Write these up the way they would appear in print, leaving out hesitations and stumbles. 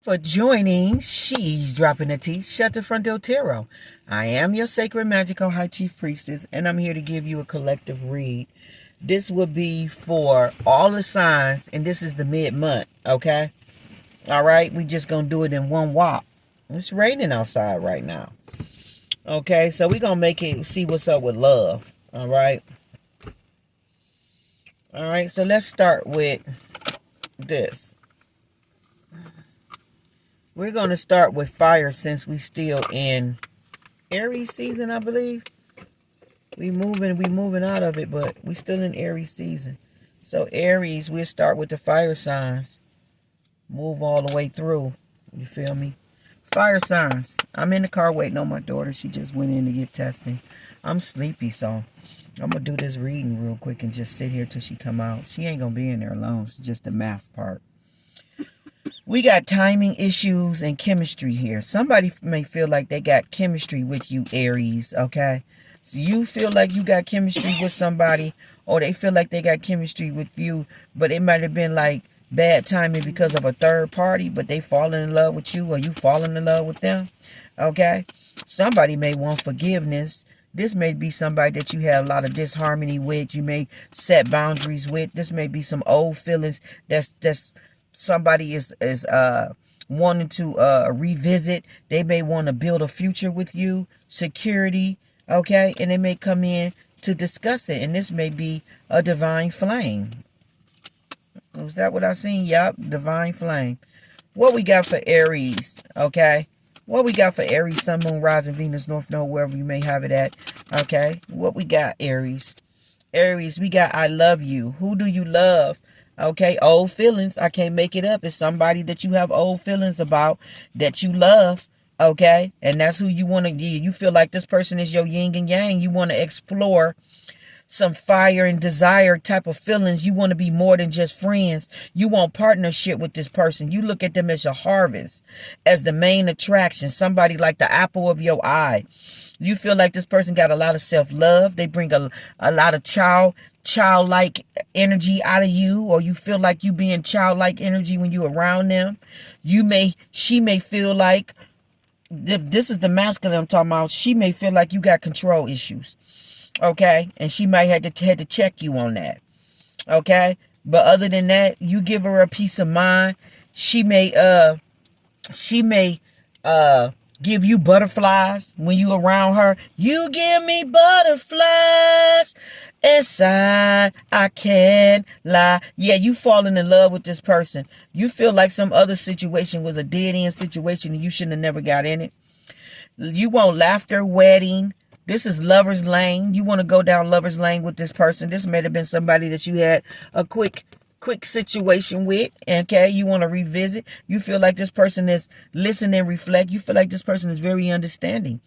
For joining She's Dropping the Tea, Shut the Front Door Tarot. I am your sacred magical high chief priestess, and I'm here to give you a collective read. This will be for all the signs, and this is the mid-month, okay? All right, we just gonna do it in one walk. It's raining outside right now. Okay, so we're gonna make it see what's up with love. All right. All right, so let's start with this. We're going to start with fire since we still in Aries season, I believe. We moving out of it, but we still in Aries season. So Aries, we'll start with the fire signs. Move all the way through. You feel me? Fire signs. I'm in the car waiting on my daughter. She just went in to get testing. I'm sleepy, so I'm going to do this reading real quick and just sit here till she come out. She ain't going to be in there alone. It's just the math part. We got timing issues and chemistry here. Somebody may feel like they got chemistry with you, Aries, okay? So you feel like you got chemistry with somebody, or they feel like they got chemistry with you, but it might have been like bad timing because of a third party, but they falling in love with you, or you falling in love with them, okay? Somebody may want forgiveness. This may be somebody that you have a lot of disharmony with. You may set boundaries with. This may be some old feelings that's somebody is wanting to revisit. They may want to build a future with you, security, okay? And they may come in to discuss it, and this may be a divine flame. Was that what I seen? Yup, divine flame. What we got for Aries, okay? What we got for Aries, Sun, Moon, Rising, Venus, North Node, wherever you may have it at, okay? What we got, Aries? Aries, we got I love you. Who do you love? Okay, old feelings. I can't make it up. It's somebody that you have old feelings about that you love. Okay, and that's who you want to. You feel like this person is your yin and yang. You want to explore some fire and desire type of feelings. You want to be more than just friends. You want partnership with this person. You look at them as your harvest, as the main attraction. Somebody like the apple of your eye. You feel like this person got a lot of self-love. They bring a lot of childlike energy out of you, or you feel like you being childlike energy when you around them. She may feel like, if this is the masculine I'm talking about, she may feel like you got control issues, okay? And she might have to check you on that, okay? But other than that, you give her a peace of mind. She may give you butterflies when you around her. You give me butterflies inside. I can't lie. Yeah, you falling in love with this person. You feel like some other situation was a dead-end situation and you shouldn't have never got in it. You want laughter, wedding. This is lover's lane. You want to go down lover's lane with this person. This may have been somebody that you had a quick situation with, okay? You want to revisit. You feel like this person is listen and reflect. You feel like this person is very understanding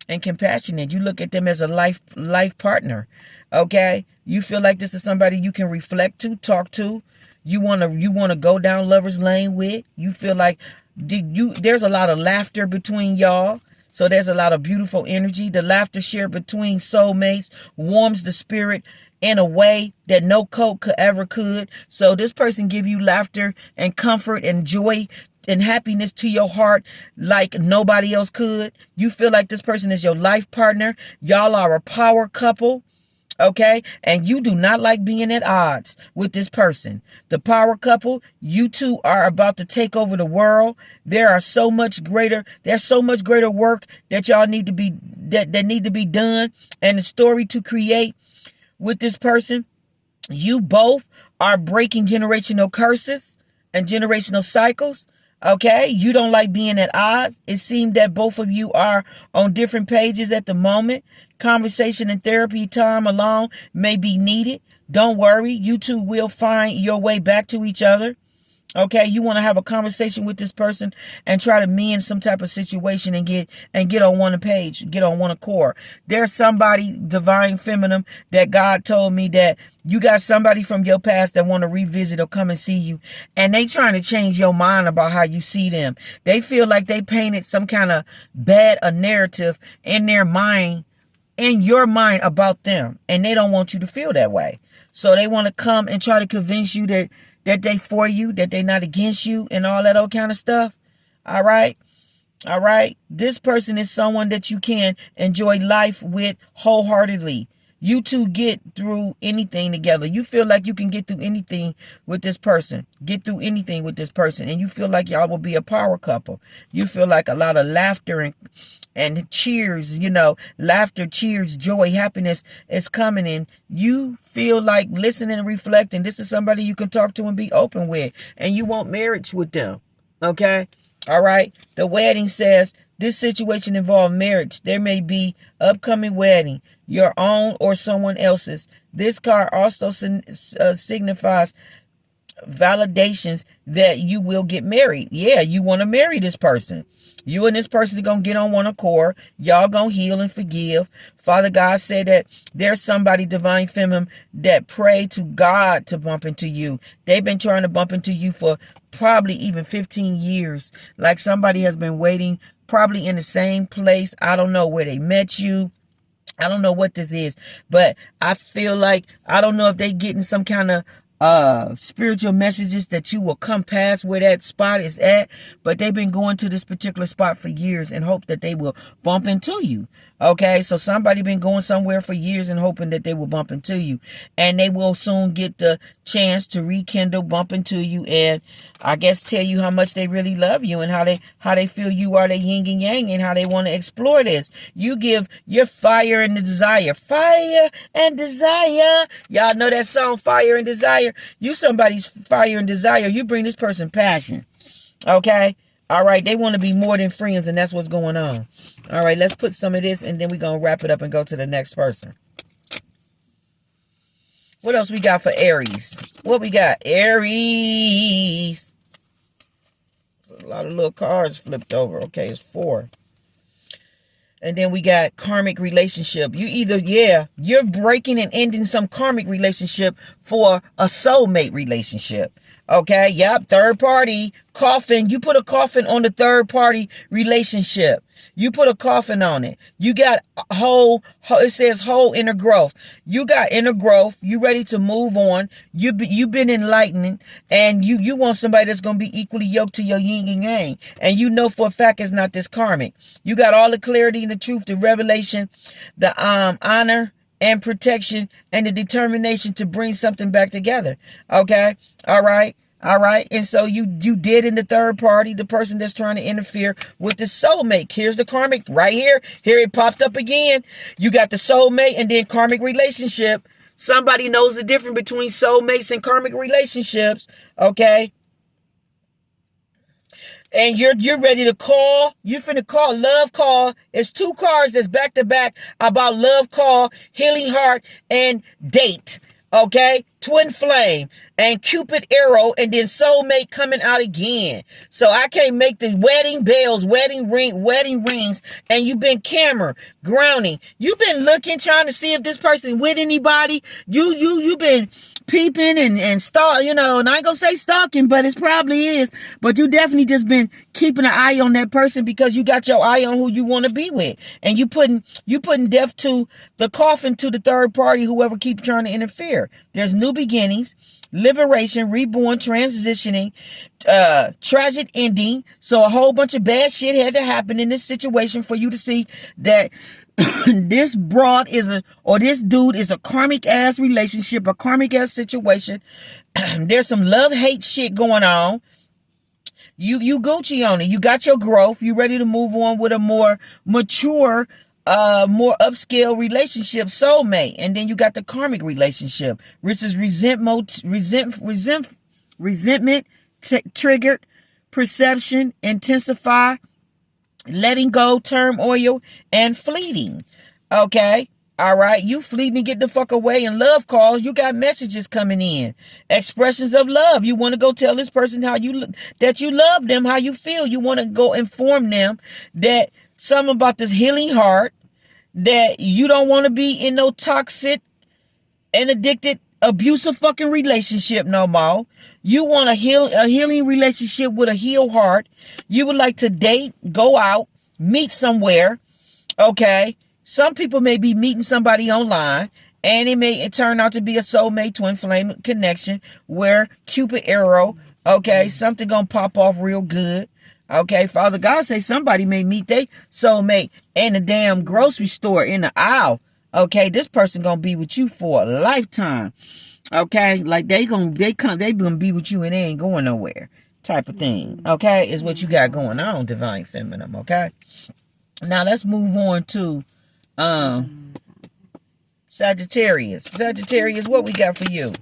and compassionate. You look at them as a life partner, okay? You feel like this is somebody you can reflect to, talk to. You want to go down lover's lane with. You feel like there's a lot of laughter between y'all. So there's a lot of beautiful energy. The laughter shared between soulmates warms the spirit in a way that no coke could. So this person give you laughter and comfort and joy and happiness to your heart like nobody else could. You feel like this person is your life partner. Y'all are a power couple. Okay, and you do not like being at odds with this person. The power couple, you two are about to take over the world. There's so much greater work that y'all need to be that need to be done, and the story to create with this person. You both are breaking generational curses and generational cycles. Okay, you don't like being at odds. It seems that both of you are on different pages at the moment. Conversation and therapy time alone may be needed. Don't worry, you two will find your way back to each other. Okay, you want to have a conversation with this person and try to mend some type of situation and get on one page, get on one accord. There's somebody, divine feminine, that God told me that you got somebody from your past that want to revisit or come and see you, and they trying to change your mind about how you see them. They feel like they painted some kind of bad a narrative in their mind, in your mind about them, and they don't want you to feel that way. So they want to come and try to convince you that they for you, that they not against you, and all that old kind of stuff. All right. All right. This person is someone that you can enjoy life with wholeheartedly. You two get through anything together. You feel like you can get through anything with this person. Get through anything with this person. And you feel like y'all will be a power couple. You feel like a lot of laughter and cheers, laughter, cheers, joy, happiness is coming in. You feel like listening and reflecting. This is somebody you can talk to and be open with. And you want marriage with them. Okay? All right. The wedding says this situation involves marriage. There may be upcoming wedding, your own or someone else's. This card also signifies validations that you will get married. Yeah, you want to marry this person. You and this person are going to get on one accord. Y'all going to heal and forgive. Father God said that there's somebody, divine feminine, that pray to God to bump into you. They've been trying to bump into you for probably even 15 years. Like somebody has been waiting, probably in the same place. I don't know where they met you. I don't know what this is, but I feel like, I don't know if they getting some kind of spiritual messages that you will come past where that spot is at, but they've been going to this particular spot for years and hope that they will bump into you. Okay, so somebody been going somewhere for years and hoping that they will bump into you, and they will soon get the chance to rekindle, bump into you, and I guess tell you how much they really love you and how they feel you are the yin and yang and how they want to explore this. You give your fire and desire. Fire and desire. Y'all know that song, Fire and Desire? You somebody's fire and desire. You bring this person passion. Okay? All right, they want to be more than friends, and that's what's going on. All right, let's put some of this, and then we're going to wrap it up and go to the next person. What else we got for Aries? What we got? Aries. There's a lot of little cards flipped over. Okay, it's 4. And then we got karmic relationship. You either, you're breaking and ending some karmic relationship for a soulmate relationship. Okay, yep, third party, coffin. You put a coffin on the third party relationship. You put a coffin on it. You got it says whole inner growth. You got inner growth. You ready to move on. You've been enlightening, and you want somebody that's going to be equally yoked to your yin and yang. And you know for a fact it's not this karmic. You got all the clarity and the truth, the revelation, the honor and protection, and the determination to bring something back together. Okay? All right? All right? And so you did in the third party, the person that's trying to interfere with the soulmate. Here's the karmic right here. Here it popped up again. You got the soulmate and then karmic relationship. Somebody knows the difference between soulmates and karmic relationships. Okay? And you're ready to call. You finna call. Love call. It's 2 cards that's back to back about love call, healing heart, and date. Okay? Twin flame and Cupid arrow, and then soulmate coming out again. So I can't make the wedding bells, wedding rings, and you've been camera grounding. You've been looking, trying to see if this person with anybody. You've been peeping and stalk, and I ain't gonna say stalking, but it probably is. But you definitely just been keeping an eye on that person because you got your eye on who you want to be with, and you putting death to the coffin to the third party, whoever keeps trying to interfere. There's new beginnings, liberation, reborn, transitioning, tragic ending. So a whole bunch of bad shit had to happen in this situation for you to see that this broad this dude is a karmic ass relationship, a karmic ass situation. There's some love-hate shit going on. You Gucci on it. You got your growth. You ready to move on with a more mature, more upscale relationship, soulmate. And then you got the karmic relationship, which is resentment triggered, perception, intensify, letting go, turmoil, and fleeting. Okay? All right? You fleeting and get the fuck away. And love calls, you got messages coming in. Expressions of love. You want to go tell this person that you love them, how you feel. You want to go inform them that something about this healing heart, that you don't want to be in no toxic and addicted, abusive fucking relationship no more. You want a healing relationship with a healed heart. You would like to date, go out, meet somewhere. Okay? Some people may be meeting somebody online, and it turn out to be a soulmate twin flame connection where Cupid arrow, okay, something gonna pop off real good. Okay, Father God say somebody may meet their soulmate in the damn grocery store in the aisle. Okay, this person gonna be with you for a lifetime. Okay, like they gonna be with you and they ain't going nowhere. Type of thing. Okay, is what you got going on, divine feminine. Okay, now let's move on to Sagittarius. Sagittarius, what we got for you?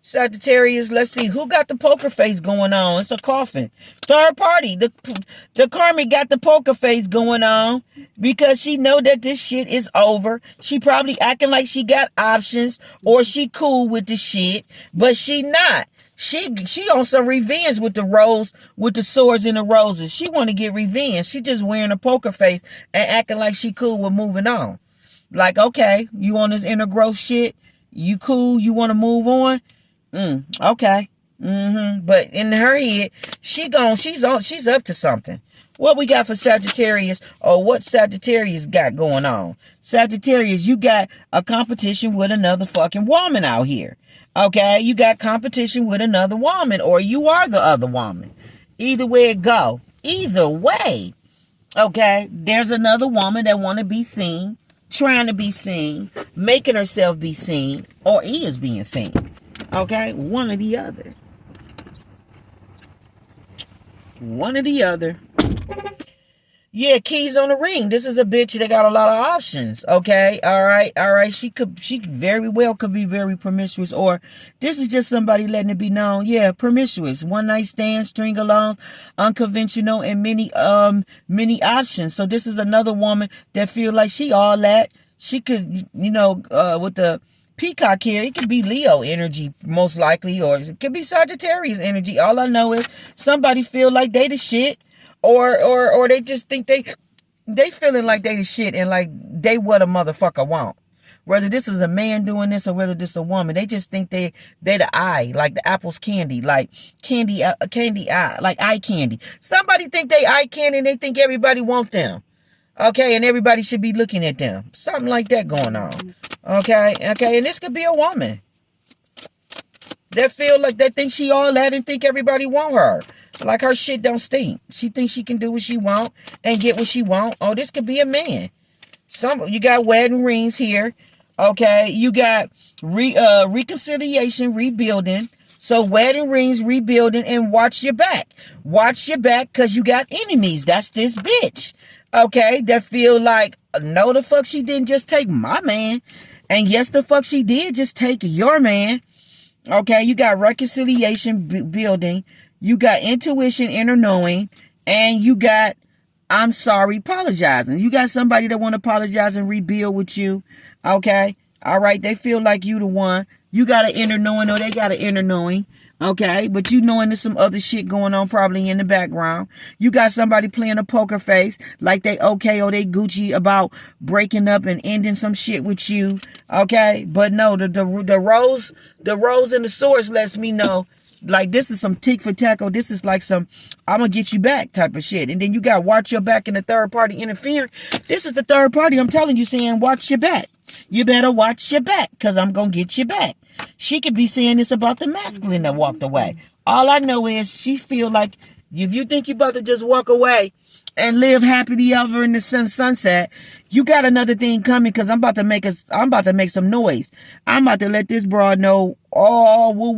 Sagittarius, let's see. Who got the poker face going on? It's a coffin. Third party. The karmic got the poker face going on because she know that this shit is over. She probably acting like she got options or she cool with the shit, but she not. She on some revenge with the swords and the roses. She want to get revenge. She just wearing a poker face and acting like she cool with moving on. Like, okay, you on this inner growth shit? You cool? You want to move on? Okay. But in her head, she's up to something. What we got for Sagittarius, or what Sagittarius got going on? Sagittarius, you got a competition with another fucking woman out here. Okay, you got competition with another woman, or you are the other woman. Either way it go. Either way. Okay, there's another woman that want to be seen, trying to be seen, making herself be seen, or is being seen. Okay, one or the other. One or the other. Yeah, keys on the ring. This is a bitch that got a lot of options. Okay, all right. She very well could be very promiscuous, or this is just somebody letting it be known. Yeah, promiscuous, one night stand, string alongs, unconventional, and many options. So this is another woman that feel like she all that. She could, with the peacock here, it could be Leo energy most likely, or it could be Sagittarius energy. All I know is somebody feel like they the shit, or they just think they feeling like they the shit and like they what a motherfucker want. Whether this is a man doing this or whether this is a woman, they just think they the eye, like the apple's candy, like candy eye, like eye candy. Somebody think they eye candy and they think everybody want them. Okay, and everybody should be looking at them. Something like that going on. Okay, and this could be a woman that feel like they think she all that and think everybody want her. Like her shit don't stink. She thinks she can do what she want and get what she want. Oh, this could be a man. You got wedding rings here. Okay, you got reconciliation, rebuilding. So wedding rings, rebuilding, and watch your back. Watch your back because you got enemies. That's this bitch. Okay, that feel like, no, the fuck she didn't just take my man. And yes, the fuck she did just take your man. Okay, you got reconciliation building. You got intuition, inner knowing. And you got, I'm sorry, apologizing. You got somebody that want to apologize and rebuild with you. Okay, all right, they feel like you the one. You got an inner knowing, or they got an inner knowing. Okay, but you knowing there's some other shit going on probably in the background. You got somebody playing a poker face like they okay or they Gucci about breaking up and ending some shit with you. Okay, but no, the rose and the swords lets me know like this is some tick for tackle. This is like some I'm gonna get you back type of shit. And then you got watch your back and the third party interfering. This is the third party I'm telling you saying watch your back. You better watch your back because I'm gonna get you back. She could be saying this about the masculine that walked away. All I know is she feel like if you think you about to just walk away and live happily ever in the sunset, you got another thing coming because I'm about to make some noise. I'm about to let this broad know, woo,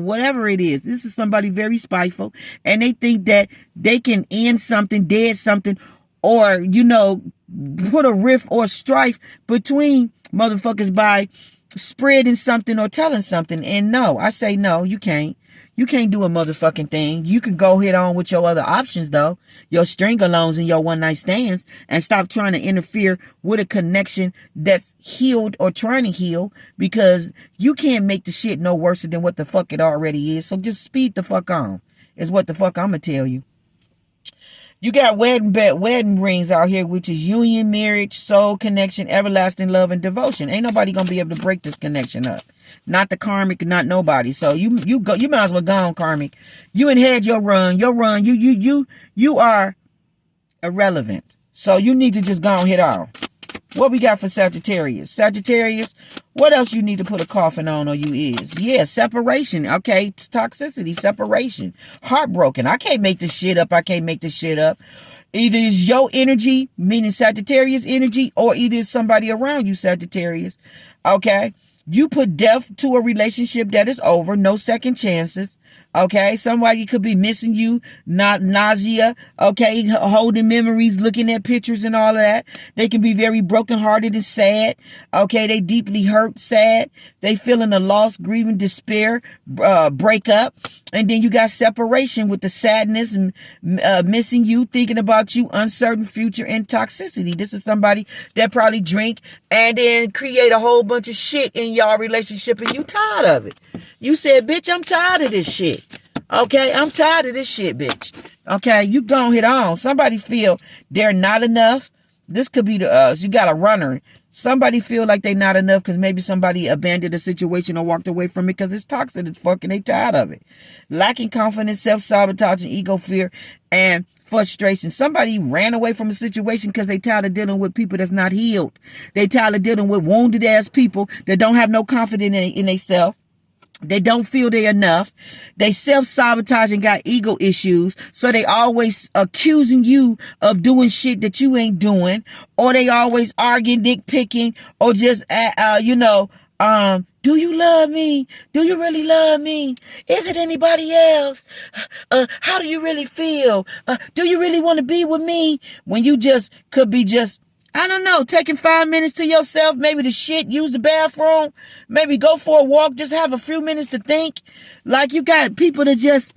whatever it is. This is somebody very spiteful, and they think that they can end something, dead something, or put a rift or strife between motherfuckers by spreading something or telling something. And no, I say no, you can't. You can't do a motherfucking thing. You can go head on with your other options though. Your string alongs and your one night stands, and stop trying to interfere with a connection that's healed or trying to heal, because you can't make the shit no worse than what the fuck it already is. So just speed the fuck on is what the fuck I'm gonna tell you. You got wedding rings out here, which is union, marriage, soul connection, everlasting love, and devotion. Ain't nobody gonna be able to break this connection up. Not the karmic, not nobody. So you might as well go on, karmic. You ain't had your run. You are irrelevant. So you need to just go on head on. What we got for Sagittarius? Sagittarius, what else you need to put a coffin on, or you is? Yeah, separation. Okay, toxicity, separation. Heartbroken. I can't make this shit up. I can't make this shit up. Either it's your energy, meaning Sagittarius energy, or either it's somebody around you, Sagittarius. Okay? You put death to a relationship that is over, no second chances. Okay, somebody could be missing you, not nausea, okay, holding memories, looking at pictures and all of that. They can be very brokenhearted and sad. Okay, they deeply hurt, sad. They feeling a loss, grieving, despair, breakup. And then you got separation with the sadness and missing you, thinking about you, uncertain future, and toxicity. This is somebody that probably drink and then create a whole bunch of shit in y'all relationship, and you tired of it. You said, bitch, I'm tired of this shit. Okay, I'm tired of this shit, bitch. Okay, you gon' hit on. Somebody feel they're not enough. This could be you got a runner. Somebody feel like they not enough because maybe somebody abandoned a situation or walked away from it because it's toxic as fuck and they tired of it. Lacking confidence, self-sabotaging, ego, fear, and frustration. Somebody ran away from a situation because they tired of dealing with people that's not healed. They tired of dealing with wounded ass people that don't have no confidence in themselves. They don't feel they're enough. They self-sabotage and got ego issues. So they always accusing you of doing shit that you ain't doing. Or they always arguing, dick picking, or just, do you love me? Do you really love me? Is it anybody else? How do you really feel? Do you really want to be with me? When you just could be just, I don't know, taking 5 minutes to yourself, maybe to shit, use the bathroom, maybe go for a walk, just have a few minutes to think. Like you got people that just,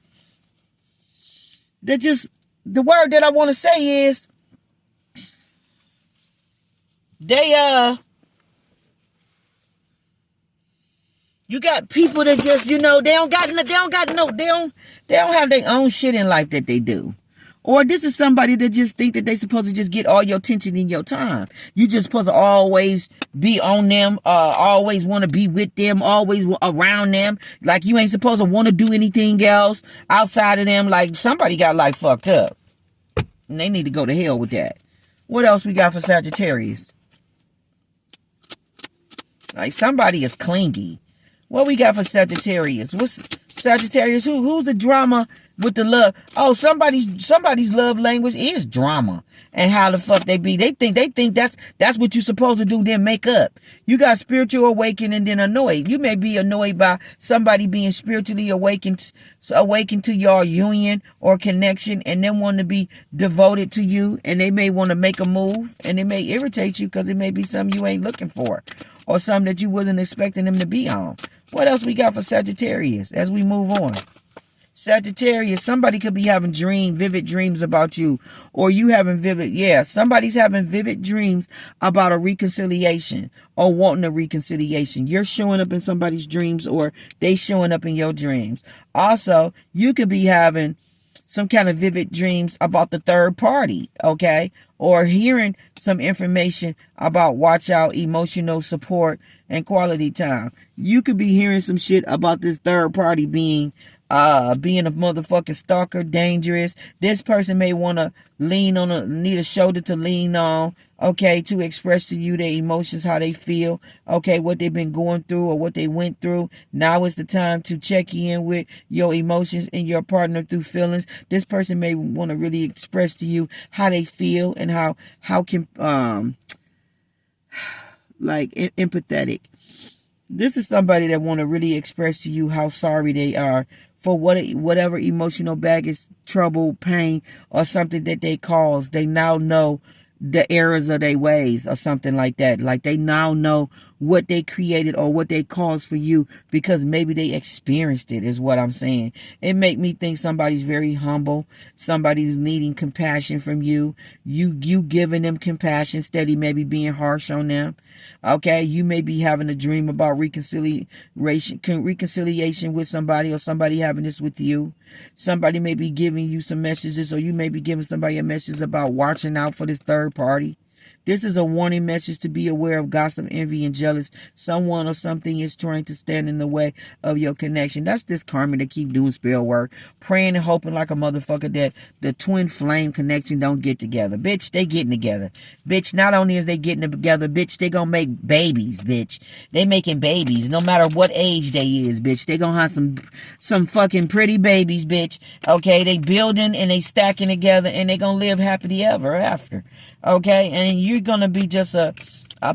the word that I want to say is, you got people that just, they don't have their own shit in life that they do. Or this is somebody that just think that they supposed to just get all your attention in your time. You just supposed to always be on them, always want to be with them, always around them. Like you ain't supposed to want to do anything else outside of them. Like somebody got life fucked up. And they need to go to hell with that. What else we got for Sagittarius? Like somebody is clingy. What we got for Sagittarius? What's Sagittarius? Who's the drama with the love? Oh, somebody's love language is drama. And how the fuck they be? They think that's what you supposed to do, then make up. You got spiritual awakening and then annoyed. You may be annoyed by somebody being spiritually awakened to your union or connection, and then want to be devoted to you, and they may want to make a move, and it may irritate you because it may be something you ain't looking for, or something that you wasn't expecting them to be on. What else we got for Sagittarius as we move on? Sagittarius, somebody could be having vivid dreams about you, or you having somebody's having vivid dreams about a reconciliation or wanting a reconciliation. You're showing up in somebody's dreams, or they showing up in your dreams. Also, you could be having some kind of vivid dreams about the third party, okay? Or hearing some information about watch out, emotional support, and quality time. You could be hearing some shit about this third party being a motherfucking stalker, dangerous. This person may want to need a shoulder to lean on, okay, to express to you their emotions, how they feel, okay, what they've been going through or what they went through. Now is the time to check in with your emotions and your partner through feelings. This person may want to really express to you how they feel and how can empathetic. This is somebody that want to really express to you how sorry they are for whatever emotional baggage, trouble, pain, or something that they caused. They now know the errors of their ways or something like that. Like they now know what they created or what they caused for you because maybe they experienced it, is what I'm saying. It make me think somebody's very humble. Somebody's needing compassion from you. You giving them compassion, steady maybe being harsh on them. Okay, you may be having a dream about reconciliation with somebody, or somebody having this with you. Somebody may be giving you some messages, or you may be giving somebody a message about watching out for this third party. This is a warning message to be aware of gossip, envy, and jealous. Someone or something is trying to stand in the way of your connection. That's this karma that keep doing spell work, praying and hoping like a motherfucker that the twin flame connection don't get together. Bitch, they getting together. Bitch, not only is they getting together, bitch, they gonna make babies, bitch. They making babies, no matter what age they is, bitch. They gonna have some fucking pretty babies, bitch. Okay, they building and they stacking together, and they gonna live happily ever after. Okay, and you're gonna be just a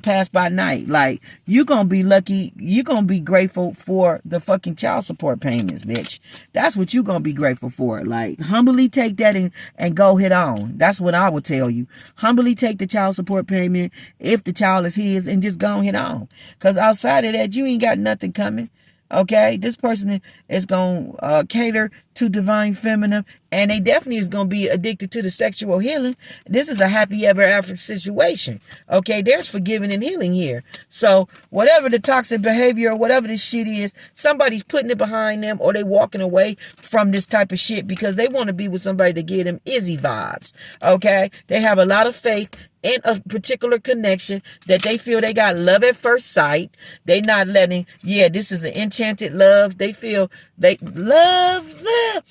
pass by night. Like, you gonna be lucky, you gonna be grateful for the fucking child support payments, bitch. That's what you gonna be grateful for. Like, humbly take that and go hit on. That's what I would tell you. Humbly take the child support payment if the child is his, and just go hit on. Because outside of that, you ain't got nothing coming. Okay, this person is going to cater to divine feminine, and they definitely is going to be addicted to the sexual healing. This is a happy ever after situation. Okay, there's forgiving and healing here. So whatever the toxic behavior or whatever this shit is, somebody's putting it behind them, or they walking away from this type of shit because they want to be with somebody to give them Izzy vibes. Okay, they have a lot of faith in a particular connection that they feel they got love at first sight. They not letting, yeah, this is an enchanted love. They feel they loves love.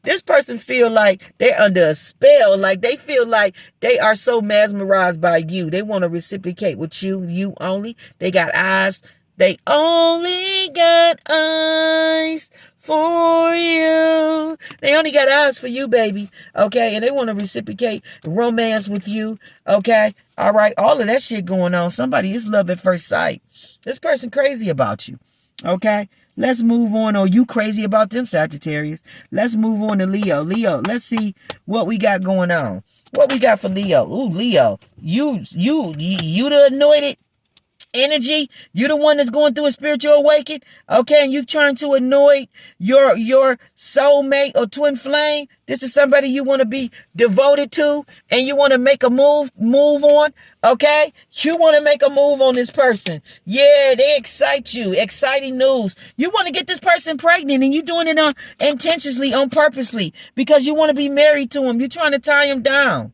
This person feel like they're under a spell. Like, they feel like they are so mesmerized by you. They want to reciprocate with you only. They got eyes. They only got eyes for you. They only got eyes for you, baby. Okay, and they want to reciprocate romance with you. Okay, all right, all of that shit going on. Somebody is love at first sight. This person crazy about you. Okay, let's move on. Or you crazy about them, Sagittarius. Let's move on to Leo. Leo, let's see what we got going on. What we got for Leo? Ooh, Leo, you the anointed energy. You the one that's going through a spiritual awakening. Okay, and you trying to anoint your soulmate or twin flame. This is somebody you want to be devoted to, and you want to make a move on. Okay, you want to make a move on this person. Yeah, they excite you. Exciting news. You want to get this person pregnant, and you doing it intentionally, on purposely, because you want to be married to him. You're trying to tie him down.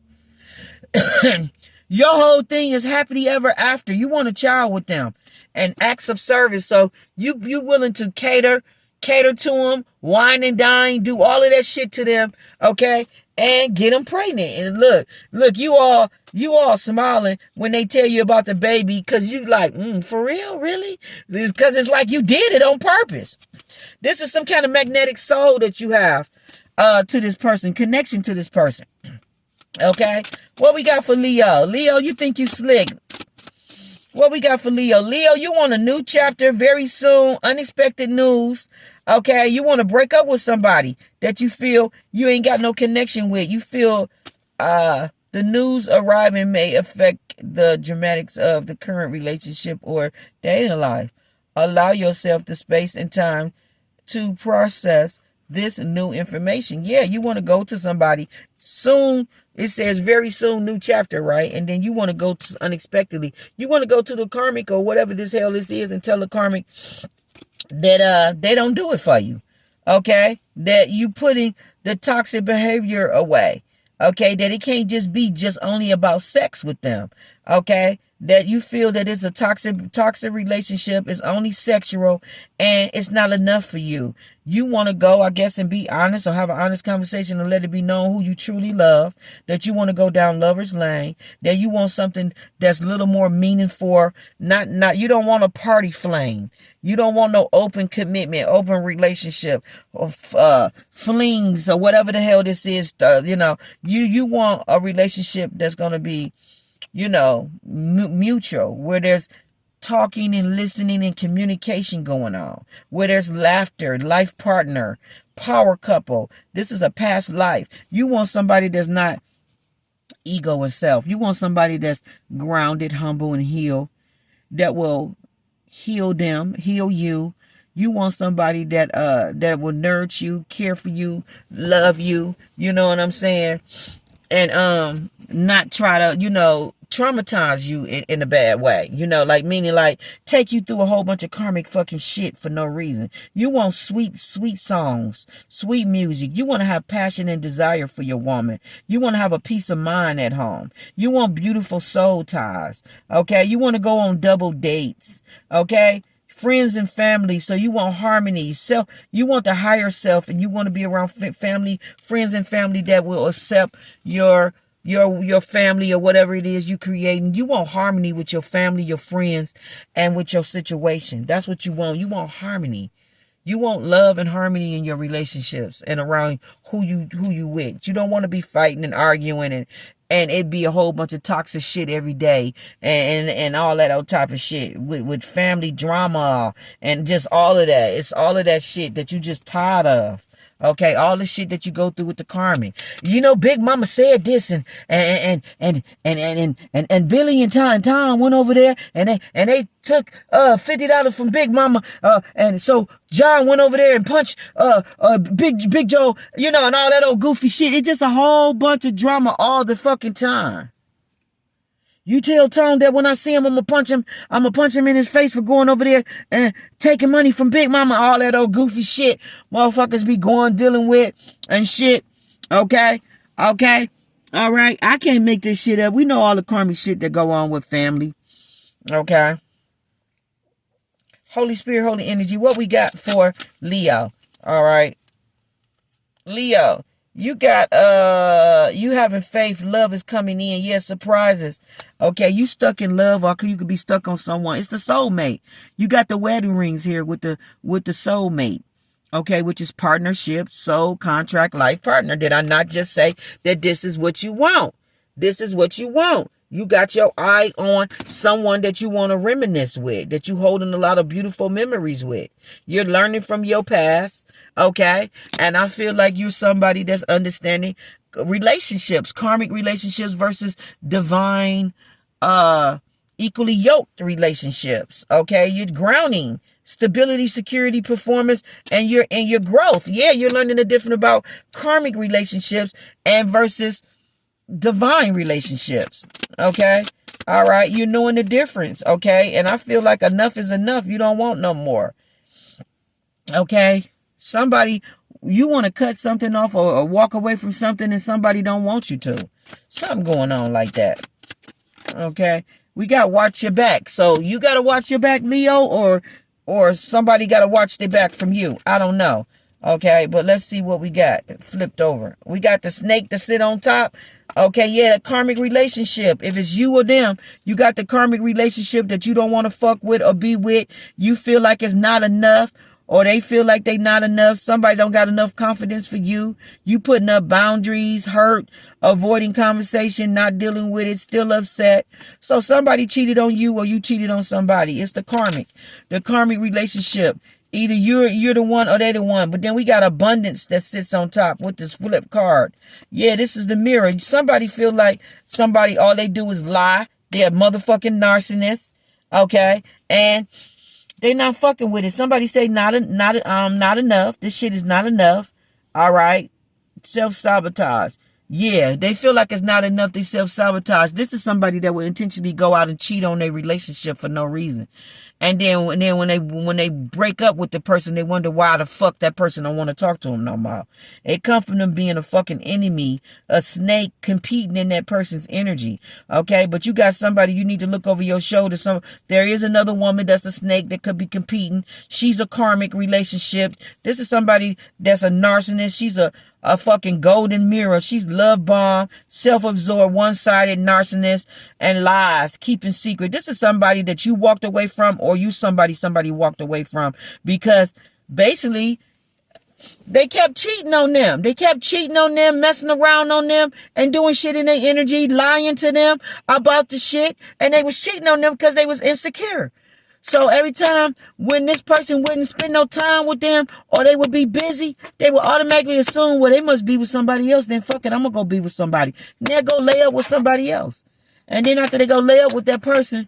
Your whole thing is happily ever after. You want a child with them and acts of service. So you willing to cater to them, wine and dine, do all of that shit to them, okay, and get them pregnant. And look, you all smiling when they tell you about the baby, because you like, for real, really? Because it's like you did it on purpose. This is some kind of magnetic soul that you have to this person, connection to this person. Okay, what we got for Leo? Leo, you think you slick. What we got for Leo? Leo, you want a new chapter very soon. Unexpected news. Okay, you want to break up with somebody that you feel you ain't got no connection with. You feel the news arriving may affect the dramatics of the current relationship or dating life. Allow yourself the space and time to process this new information. Yeah, you want to go to somebody soon. It says very soon, new chapter, right? And then you want to go to unexpectedly. You want to go to the karmic or whatever this hell this is and tell the karmic that they don't do it for you. Okay? That you putting the toxic behavior away. Okay? That it can't just be just only about sex with them. Okay? That you feel that it's a toxic relationship, is only sexual, and it's not enough for you. You want to go, I guess, and be honest, or have an honest conversation and let it be known who you truly love, that you want to go down lover's lane, that you want something that's a little more meaningful, not you don't want a party flame. You don't want no open commitment, open relationship, or flings, or whatever the hell this is. You want a relationship that's going to be, mutual, where there's talking and listening and communication going on, where there's laughter, life partner, power couple. This is a past life. You want somebody that's not ego and self. You want somebody that's grounded, humble, and healed, that will heal them, heal you. You want somebody that will nurture you, care for you, love you. You know what I'm saying? And not try to, traumatize you in a bad way, you know, like meaning like take you through a whole bunch of karmic fucking shit for no reason. You want sweet songs, sweet music. You want to have passion and desire for your woman. You want to have a peace of mind at home. You want beautiful soul ties. Okay, you want to go on double dates. Okay, friends and family. So you want harmony, self. You want the higher self, and you want to be around family, friends, and family that will accept your family or whatever it is you creating. You want harmony with your family, your friends, and with your situation. That's what you want. You want harmony. You want love and harmony in your relationships and around who you with. You don't want to be fighting and arguing and it be a whole bunch of toxic shit every day and all that old type of shit with family drama and just all of that. It's all of that shit that you just tired of. Okay, all the shit that you go through with the karmic. You know, Big Mama said this and Billy and Tom went over there and they took $50 from Big Mama and so John went over there and punched Big Joe, you know, and all that old goofy shit. It's just a whole bunch of drama all the fucking time. You tell Tom that when I see him, I'm gonna punch him in his face for going over there and taking money from Big Mama, all that old goofy shit motherfuckers be dealing with and shit. Okay? All right. I can't make this shit up. We know all the karmic shit that go on with family. Okay? Holy Spirit, holy energy. What we got for Leo? All right. Leo. You got, you having faith, love is coming in. Yes, surprises. Okay, you stuck in love, or you could be stuck on someone. It's the soulmate. You got the wedding rings here with the soulmate. Okay, which is partnership, soul, contract, life partner. Did I not just say that this is what you want? This is what you want. You got your eye on someone that you want to reminisce with, that you holding a lot of beautiful memories with. You're learning from your past, okay? And I feel like you're somebody that's understanding relationships, karmic relationships versus divine, equally yoked relationships, okay? You're grounding stability, security, performance, and your growth. Yeah, you're learning the difference about karmic relationships and versus divine relationships. Okay, all right, you're knowing the difference. Okay, and I feel like enough is enough. You don't want no more. Okay, somebody, you want to cut something off or walk away from something and somebody don't want you to. Something going on like that. Okay, we got to watch your back. So you got to watch your back, Leo, or somebody got to watch their back from you. I don't know. Okay, but let's see what we got flipped over. We got the snake to sit on top. Okay, yeah, the karmic relationship. If it's you or them, you got the karmic relationship that you don't want to fuck with or be with. You feel like it's not enough, or they feel like they not enough. Somebody don't got enough confidence for you. You putting up boundaries, hurt, avoiding conversation, not dealing with it, still upset. So somebody cheated on you or you cheated on somebody. It's the karmic relationship. Either you're the one or they the one. But then we got abundance that sits on top with this flip card. Yeah, this is the mirror. Somebody feel like somebody, all they do is lie. They're a motherfucking narcissist. Okay? And they not fucking with it. Somebody say not enough. This shit is not enough. All right? Self-sabotage. Yeah, they feel like it's not enough. They self-sabotage. This is somebody that will intentionally go out and cheat on their relationship for no reason. And then when they break up with the person, they wonder why the fuck that person don't want to talk to them no more. It comes from them being a fucking enemy, a snake competing in that person's energy. Okay, but you got somebody, you need to look over your shoulder. There is another woman that's a snake that could be competing. She's a karmic relationship. This is somebody that's a narcissist. She's a fucking golden mirror. She's love bomb, self-absorbed, one-sided narcissist, and lies, keeping secret. This is somebody that you walked away from, or you somebody walked away from, because basically they kept cheating on them. They kept cheating on them, messing around on them, and doing shit in their energy, lying to them about the shit, and they was cheating on them because they was insecure. So every time when this person wouldn't spend no time with them, or they would be busy, they would automatically assume, well, they must be with somebody else. Then fuck it, I'm going to go be with somebody. And they'll go lay up with somebody else. And then after they go lay up with that person,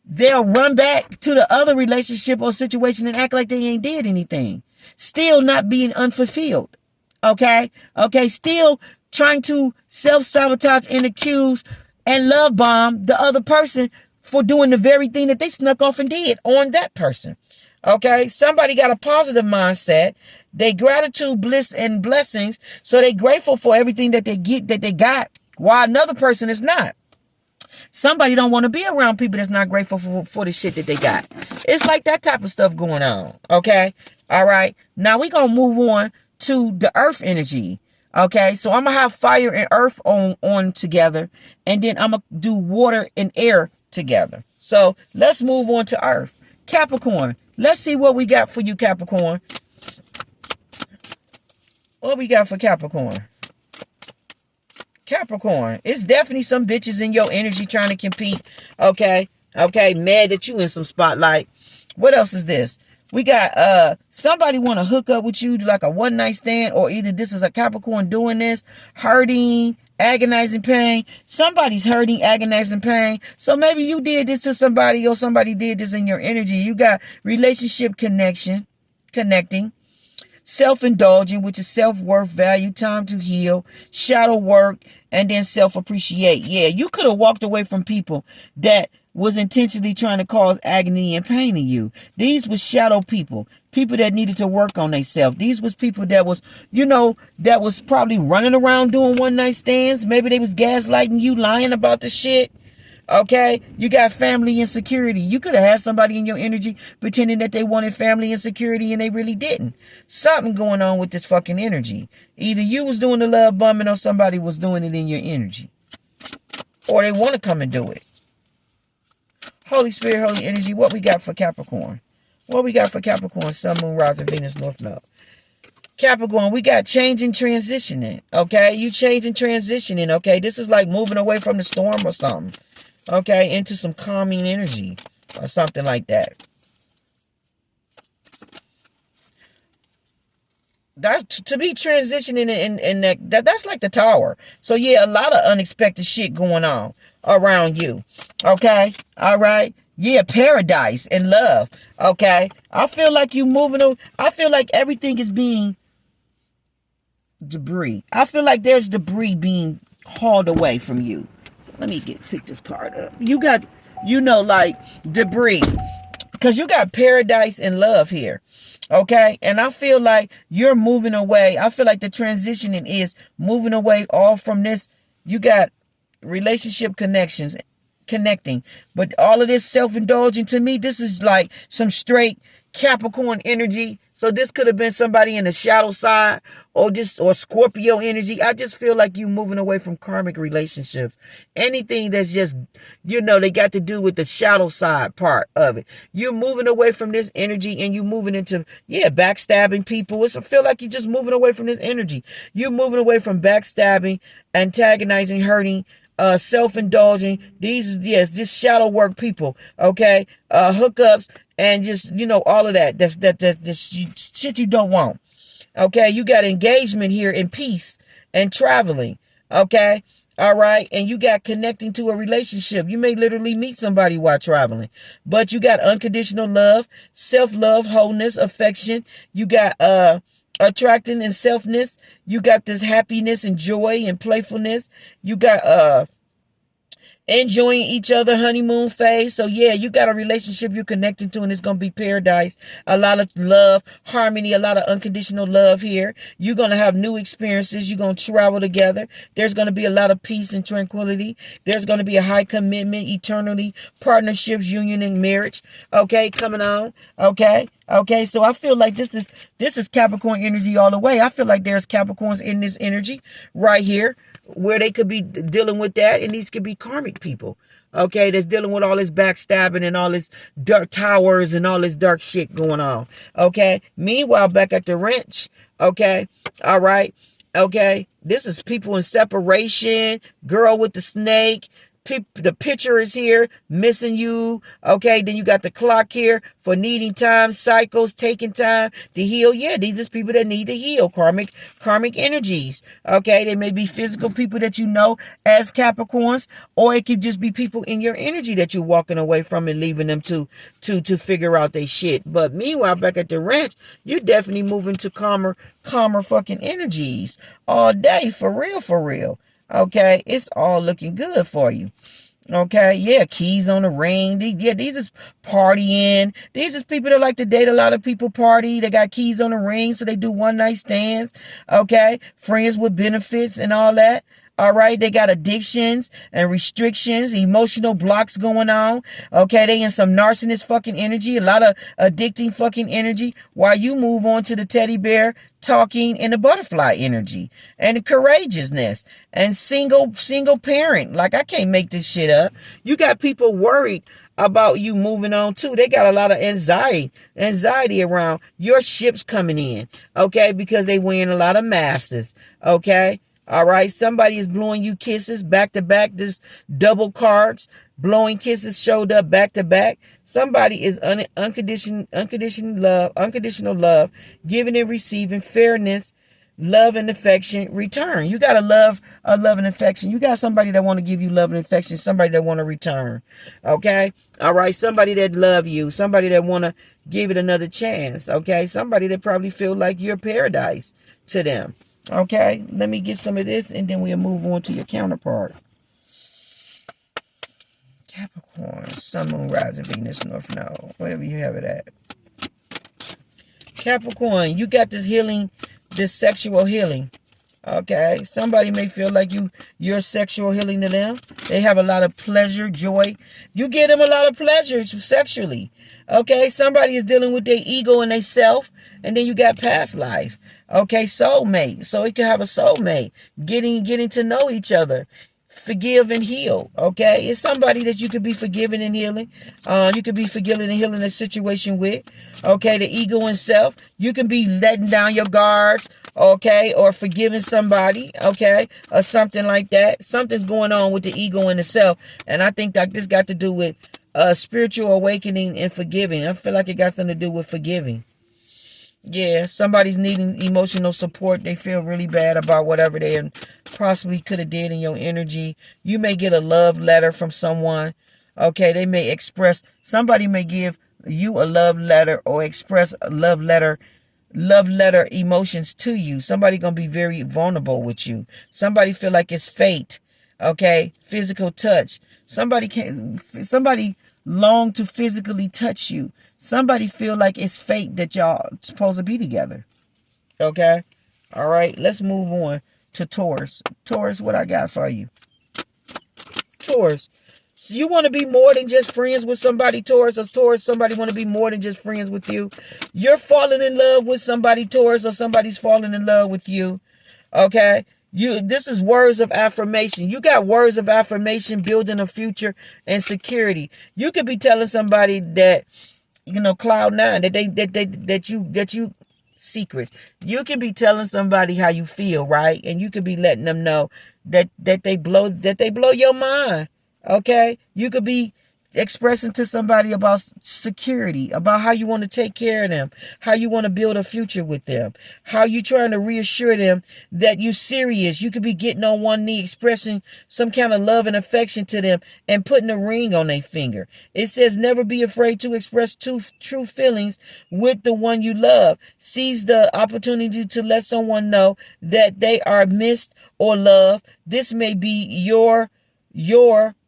they'll run back to the other relationship or situation and act like they ain't did anything. Still not being unfulfilled. Okay? Okay, still trying to self-sabotage and accuse and love bomb the other person for doing the very thing that they snuck off and did on that person. Okay, somebody got a positive mindset. They gratitude, bliss, and blessings. So they grateful for everything that they get, that they got, while another person is not. Somebody don't want to be around people that's not grateful for the shit that they got. It's like that type of stuff going on. Okay, all right. Now we gonna move on to the earth energy. Okay, so I'm gonna have fire and earth on together, and then I'm gonna do water and air together. So let's move on to earth. Capricorn. Let's see what we got for you, Capricorn. What we got for Capricorn? Capricorn. It's definitely some bitches in your energy trying to compete. Okay. Okay. Mad that you in some spotlight. What else is this? We got somebody want to hook up with you like a one night stand, or either this is a Capricorn doing this, hurting, agonizing pain. Somebody's hurting, agonizing pain. So maybe you did this to somebody, or somebody did this in your energy. You got relationship connecting, self-indulging, which is self-worth, value, time to heal, shadow work, and then self-appreciate. Yeah, you could have walked away from people that was intentionally trying to cause agony and pain in you. These was shadow people that needed to work on themselves. These was people that was, that was probably running around doing one night stands. Maybe they was gaslighting you, lying about the shit. Okay, you got family insecurity. You could have had somebody in your energy pretending that they wanted family insecurity and they really didn't. Something going on with this fucking energy. Either you was doing the love bombing or somebody was doing it in your energy. Or they want to come and do it. Holy Spirit, Holy Energy, what we got for Capricorn? What we got for Capricorn, Sun, Moon, Rising, Venus, North Node? Capricorn, we got changing, transitioning. Okay, you changing, transitioning. Okay, this is like moving away from the storm or something. Okay, into some calming energy or something like that. That to be transitioning in that's like the tower. So yeah, a lot of unexpected shit going on around you. Okay, all right. Yeah, paradise and love. Okay, I feel like you moving. I feel like everything is being debris. I feel like there's debris being hauled away from you. Let me pick this card up. You got, like debris. Because you got paradise and love here. Okay? And I feel like you're moving away. I feel like the transitioning is moving away all from this. You got relationship connecting. But all of this self-indulging, to me, this is like some straight Capricorn energy. So this could have been somebody in the shadow side or Scorpio energy. I just feel like you moving away from karmic relationships. Anything that's just, they got to do with the shadow side part of it. You're moving away from this energy and you moving into, backstabbing people. I feel like you're just moving away from this energy. You're moving away from backstabbing, antagonizing, hurting, self-indulging. Just shadow work people. Okay. Hookups. And just, all of that. That's shit you don't want. Okay. You got engagement here in peace and traveling. Okay. All right. And you got connecting to a relationship. You may literally meet somebody while traveling. But you got unconditional love, self-love, wholeness, affection. You got attracting and selfness. You got this happiness and joy and playfulness. You got enjoying each other, honeymoon phase. So yeah, you got a relationship you're connecting to and it's going to be paradise. A lot of love, harmony, a lot of unconditional love here. You're going to have new experiences. You're going to travel together. There's going to be a lot of peace and tranquility. There's going to be a high commitment, eternally, partnerships, union, and marriage. Okay, coming on. Okay. Okay, so I feel like this is Capricorn energy all the way. I feel like there's Capricorns in this energy right here where they could be dealing with that, and these could be karmic people, okay, that's dealing with all this backstabbing and all this dark towers and all this dark shit going on, okay? Meanwhile, back at the ranch, okay, all right, okay, this is people in separation, girl with the snake. The picture is here, missing you. Okay, then you got the clock here for needing time, cycles, taking time to heal. Yeah, these are people that need to heal, karmic energies. Okay, they may be physical people that you know as Capricorns, or it could just be people in your energy that you're walking away from and leaving them to figure out their shit. But meanwhile, back at the ranch, you're definitely moving to calmer fucking energies all day, for real, for real. Okay, it's all looking good for you. Okay, yeah, keys on the ring. These is partying. These is people that like to date. A lot of people party. They got keys on the ring, so they do one night stands. Okay, friends with benefits and all that. All right, they got addictions and restrictions, emotional blocks going on. Okay, they in some narcissist fucking energy, a lot of addicting fucking energy, while you move on to the teddy bear talking and the butterfly energy and the courageousness and single parent. Like, I can't make this shit up. You got people worried about you moving on too. They got a lot of anxiety around your ships coming in. Okay, because they wearing a lot of masks. Okay. All right, somebody is blowing you kisses back to back. This double cards, blowing kisses showed up back to back. Somebody is unconditional love, giving and receiving, fairness, love and affection, return. You got to love and affection. You got somebody that want to give you love and affection, somebody that want to return. Okay? All right, somebody that love you, somebody that want to give it another chance. Okay? Somebody that probably feel like you're paradise to them. Okay, let me get some of this and then we'll move on to your counterpart. Capricorn, Sun, Moon, Rising, Venus, North Node, wherever you have it at. Capricorn, you got this healing, this sexual healing. Okay, somebody may feel like you're sexual healing to them. They have a lot of pleasure, joy. You give them a lot of pleasure sexually. Okay, somebody is dealing with their ego and their self, and then you got past life. Okay, soulmate. So it can have a soulmate. Getting to know each other. Forgive and heal. Okay, it's somebody that you could be forgiving and healing. You could be forgiving and healing a situation with. Okay, the ego and self. You can be letting down your guards. Okay, or forgiving somebody. Okay, or something like that. Something's going on with the ego and the self, and I think that this got to do with spiritual awakening and forgiving. I feel like it got something to do with forgiving. Yeah, somebody's needing emotional support. They feel really bad about whatever they possibly could have did in your energy. You may get a love letter from someone. Okay, they may express, somebody may give you a love letter or express a love letter emotions to you. Somebody gonna be very vulnerable with you. Somebody feel like it's fate. Okay, physical touch. Somebody long to physically touch you. Somebody feel like it's fate that y'all supposed to be together. Okay? All right, let's move on to Taurus. Taurus, what I got for you? Taurus. So you want to be more than just friends with somebody, Taurus, or Taurus, somebody want to be more than just friends with you. You're falling in love with somebody, Taurus, or somebody's falling in love with you. Okay? This is words of affirmation. You got words of affirmation, building a future and security. You could be telling somebody that, cloud nine, that you secrets. You can be telling somebody how you feel, right? And you could be letting them know that they blow your mind. Okay? You could be expressing to somebody about security, about how you want to take care of them, how you want to build a future with them, how you trying to reassure them that you serious. You could be getting on one knee, expressing some kind of love and affection to them and putting a ring on their finger. It says never be afraid to express true feelings with the one you love. Seize the opportunity to let someone know that they are missed or loved. This may be your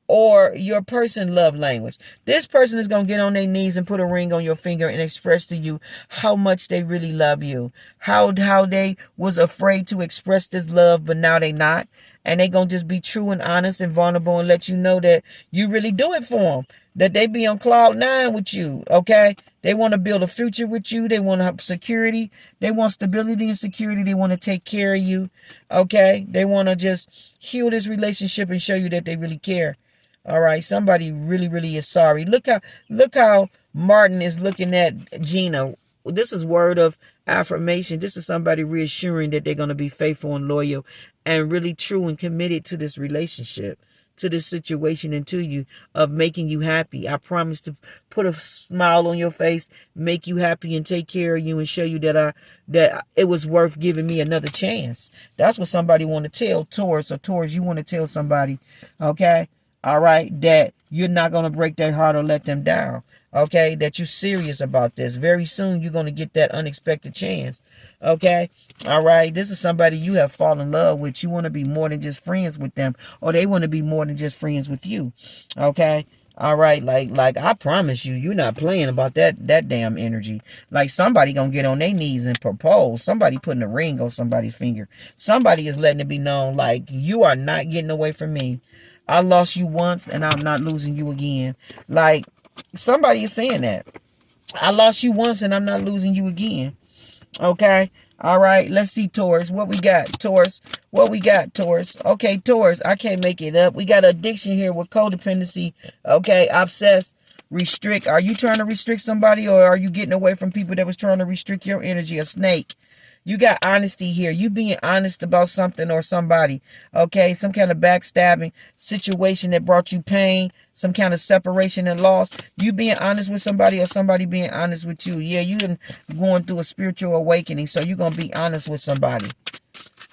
or your person love language. This person is going to get on their knees and put a ring on your finger and express to you how much they really love you. How they was afraid to express this love, but now they not. And they going to just be true and honest and vulnerable and let you know that you really do it for them. That they be on cloud nine with you, okay? They want to build a future with you. They want to have security. They want stability and security. They want to take care of you, okay? They want to just heal this relationship and show you that they really care. All right, somebody really, really is sorry. Look how Martin is looking at Gina. This is word of affirmation. This is somebody reassuring that they're going to be faithful and loyal and really true and committed to this relationship, to this situation, and to you, of making you happy. I promise to put a smile on your face, make you happy, and take care of you, and show you that it was worth giving me another chance. That's what somebody want to tell Taurus, or Taurus, you want to tell somebody, okay? All right, that you're not going to break their heart or let them down. Okay, that you're serious about this. Very soon, you're going to get that unexpected chance. Okay, all right. This is somebody you have fallen in love with. You want to be more than just friends with them, or they want to be more than just friends with you. Okay, all right. Like I promise you, you're not playing about that damn energy. Like somebody gonna get on their knees and propose. Somebody putting a ring on somebody's finger. Somebody is letting it be known, like, you are not getting away from me. I lost you once, and I'm not losing you again. Like, somebody is saying that. I lost you once and I'm not losing you again. Okay. All right. Let's see, Taurus. What we got, Taurus? What we got, Taurus? Okay, Taurus. I can't make it up. We got addiction here with codependency. Okay. Obsess. Restrict. Are you trying to restrict somebody, or are you getting away from people that was trying to restrict your energy? A snake. You got honesty here. You being honest about something or somebody. Okay. Some kind of backstabbing situation that brought you pain. Some kind of separation and loss. You being honest with somebody, or somebody being honest with you. Yeah, you going through a spiritual awakening. So you're going to be honest with somebody.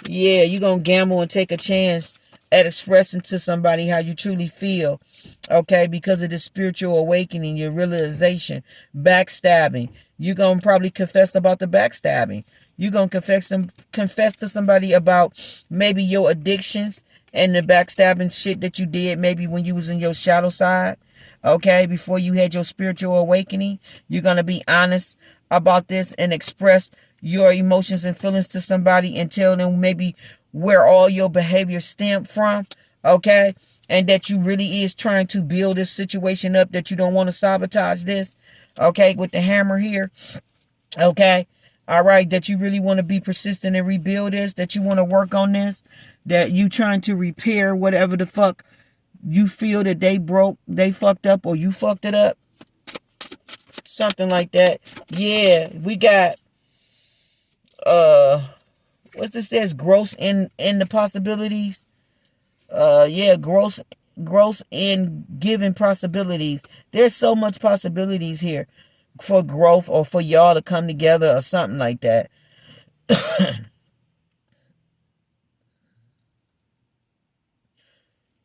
Yeah, you're going to gamble and take a chance at expressing to somebody how you truly feel. Okay, because of the spiritual awakening, your realization. Backstabbing. You're going to probably confess about the backstabbing. You're going to confess to somebody about maybe your addictions and the backstabbing shit that you did maybe when you was in your shadow side. Okay, before you had your spiritual awakening. You're going to be honest about this and express your emotions and feelings to somebody and tell them maybe where all your behavior stemmed from. Okay, and that you really is trying to build this situation up, that you don't want to sabotage this. Okay, with the hammer here. Okay. All right, that you really want to be persistent and rebuild this, that you want to work on this, that you trying to repair whatever the fuck you feel that they broke, they fucked up, or you fucked it up. Something like that. Yeah, we got, what's this says? Gross in the possibilities. Yeah, gross in giving possibilities. There's so much possibilities here for growth, or for y'all to come together, or something like that.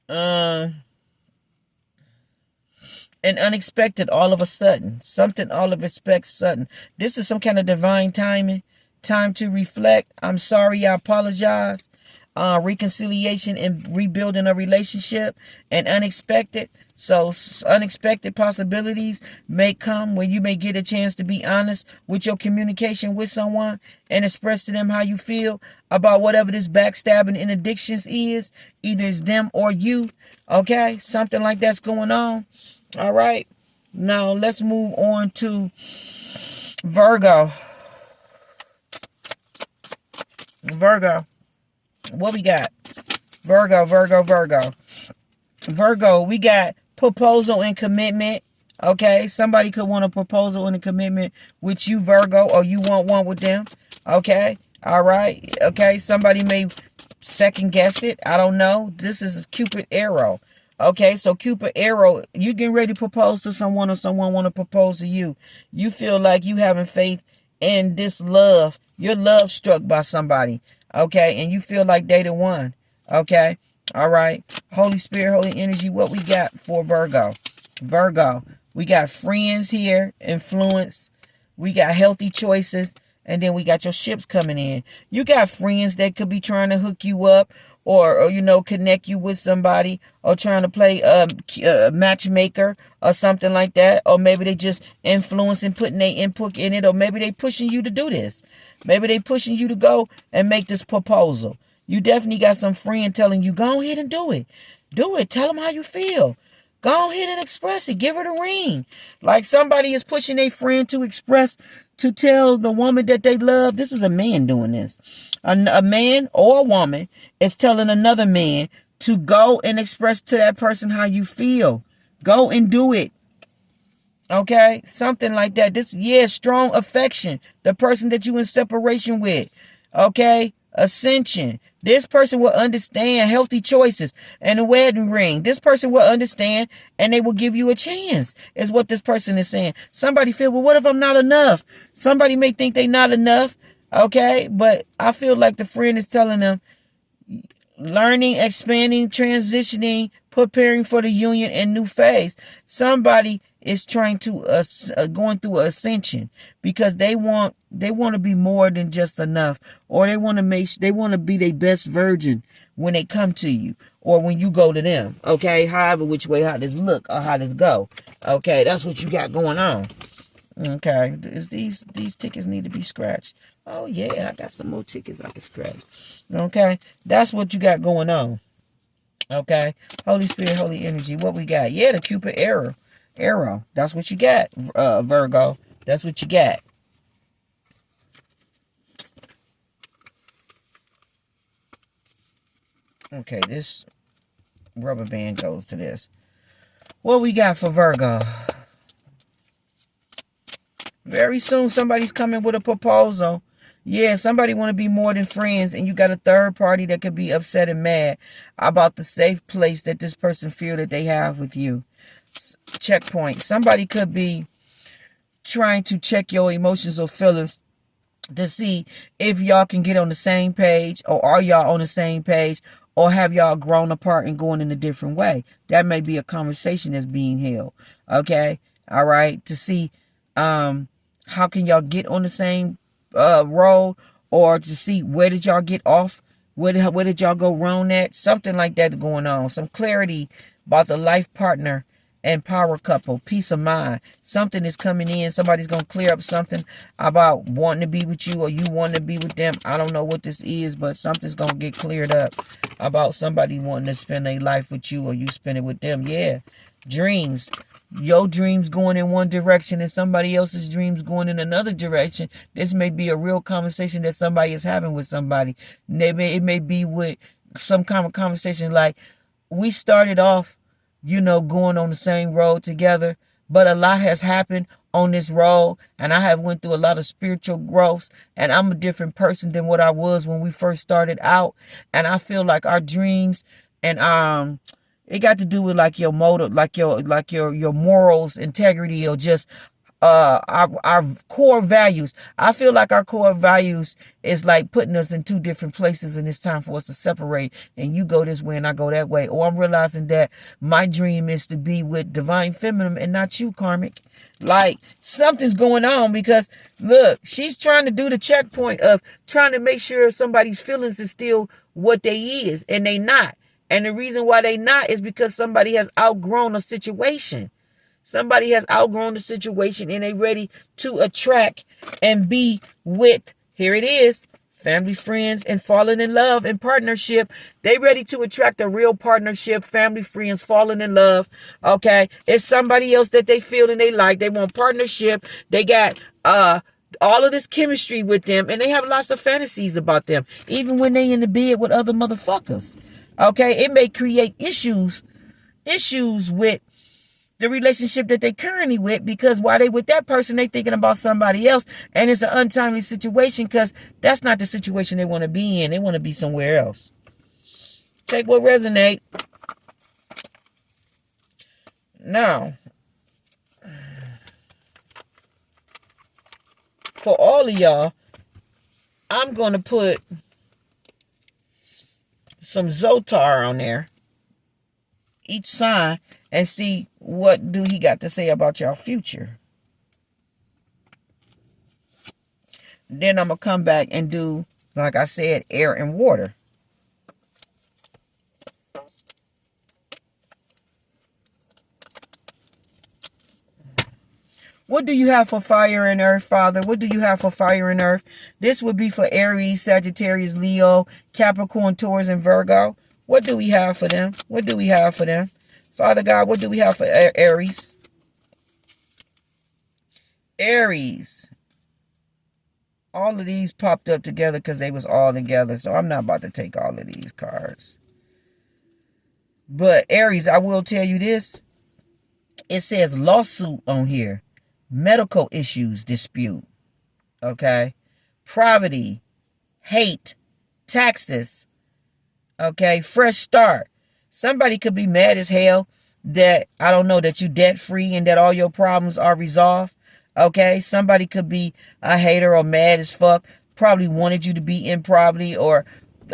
An unexpected, all of a sudden, something all of a sudden. This is some kind of divine timing, time to reflect. I'm sorry, I apologize. Reconciliation and rebuilding a relationship, and unexpected. So unexpected possibilities may come when you may get a chance to be honest with your communication with someone and express to them how you feel about whatever this backstabbing and addictions is. Either it's them or you. Okay, something like that's going on. All right, now let's move on to Virgo. Virgo. What we got? Virgo. Virgo, we got proposal and commitment. Okay, somebody could want a proposal and a commitment with you, Virgo, or you want one with them. Okay, all right. Okay, somebody may second guess it. I don't know. This is Cupid arrow. Okay, so Cupid arrow, you getting ready to propose to someone, or someone want to propose to you. You feel like you having faith in this love. You're love struck by somebody. Okay, and you feel like they the one. Okay, all right. Holy Spirit, holy energy, what we got for Virgo? Virgo, we got friends here, influence. We got healthy choices, and then we got your ships coming in. You got friends that could be trying to hook you up, or you know, connect you with somebody, or trying to play a matchmaker or something like that. Or maybe they just influencing, putting their input in it, or maybe they pushing you to do this. Maybe they pushing you to go and make this proposal. You definitely got some friend telling you, go ahead and do it. Do it. Tell them how you feel. Go ahead and express it. Give her the ring. Like somebody is pushing a friend to express, to tell the woman that they love. This is a man doing this. A man or a woman is telling another man to go and express to that person how you feel. Go and do it. Okay? Something like that. This, yeah, strong affection. The person that you in separation with. Okay? Ascension. This person will understand healthy choices and a wedding ring. This person will understand and they will give you a chance, is what this person is saying. Somebody feel, well, what if I'm not enough? Somebody may think they not enough. Okay? But I feel like the friend is telling them, learning, expanding, transitioning, preparing for the union and new phase. Somebody is trying to going through ascension because they want to be more than just enough, or they want to be their best virgin when they come to you or when you go to them. Okay, however which way, how this look or how this go. Okay, that's what you got going on. Okay, these tickets need to be scratched. Oh yeah, I got some more tickets I can scratch. Okay, that's what you got going on. Okay, Holy Spirit, Holy Energy. What we got? Yeah, the Cupid arrow. That's what you got, Virgo. That's what you got. Okay, this rubber band goes to this. What we got for Virgo? Very soon, somebody's coming with a proposal. Yeah, somebody want to be more than friends, and you got a third party that could be upset and mad about the safe place that this person feel that they have with you. Checkpoint. Somebody could be trying to check your emotions or feelings to see if y'all can get on the same page, or are y'all on the same page, or have y'all grown apart and going in a different way. That may be a conversation that's being held. Okay? All right? To see how can y'all get on the same road, or to see where did y'all get off, where did y'all go wrong at, something like that going on. Some clarity about the life partner and power couple, peace of mind. Something is coming in. Somebody's going to clear up something about wanting to be with you or you wanting to be with them. I don't know what this is, but something's going to get cleared up about somebody wanting to spend their life with you or you spend it with them. Yeah. Dreams. Your dreams going in one direction and somebody else's dreams going in another direction. This may be a real conversation that somebody is having with somebody. It may be with some kind of conversation like, we started off, going on the same road together, but a lot has happened on this road, and I have went through a lot of spiritual growths, and I'm a different person than what I was when we first started out, and I feel like our dreams and it got to do with like your motive, like your morals, integrity, or just our core values. I feel like our core values is like putting us in two different places, and it's time for us to separate, and you go this way and I go that way. Or I'm realizing that my dream is to be with divine feminine and not you, karmic. Like something's going on, because look, she's trying to do the checkpoint of trying to make sure somebody's feelings is still what they is, and they not. And the reason why they not is because somebody has outgrown a situation. Somebody has outgrown the situation and they ready to attract and be with, here it is, family, friends, and falling in love and partnership. They ready to attract a real partnership, family, friends, falling in love. Okay. It's somebody else that they feel and they like. They want partnership. They got all of this chemistry with them, and they have lots of fantasies about them, even when they in the bed with other motherfuckers. Okay. It may create issues with the relationship that they currently with, because while they with that person, they thinking about somebody else, and it's an untimely situation because that's not the situation they want to be in. They want to be somewhere else. Take what resonate. Now, for all of y'all, I'm going to put some Zotar on there, each sign, and see what do he got to say about your future. Then I'm going to come back and do, like I said, air and water. What do you have for fire and earth, Father? What do you have for fire and earth? This would be for Aries, Sagittarius, Leo, Capricorn, Taurus, and Virgo. What do we have for them? What do we have for them? Father God, what do we have for Aries? Aries. All of these popped up together because they was all together. So I'm not about to take all of these cards. But Aries, I will tell you this. It says lawsuit on here. Medical issues, dispute. Okay. Poverty. Hate. Taxes. Okay. Fresh start. Somebody could be mad as hell that, I don't know, that you debt free and that all your problems are resolved. Okay. Somebody could be a hater or mad as fuck. Probably wanted you to be in poverty, or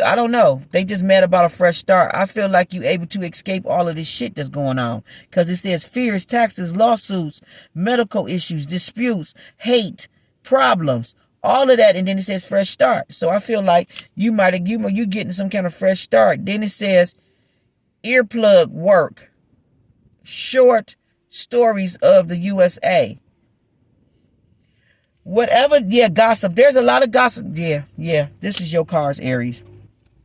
I don't know. They just mad about a fresh start. I feel like you able to escape all of this shit that's going on. Because it says fears, taxes, lawsuits, medical issues, disputes, hate, problems, all of that. And then it says fresh start. So I feel like you getting some kind of fresh start. Then it says earplug work. Short stories of the USA. Whatever, yeah, gossip. There's a lot of gossip. Yeah. This is your cards, Aries.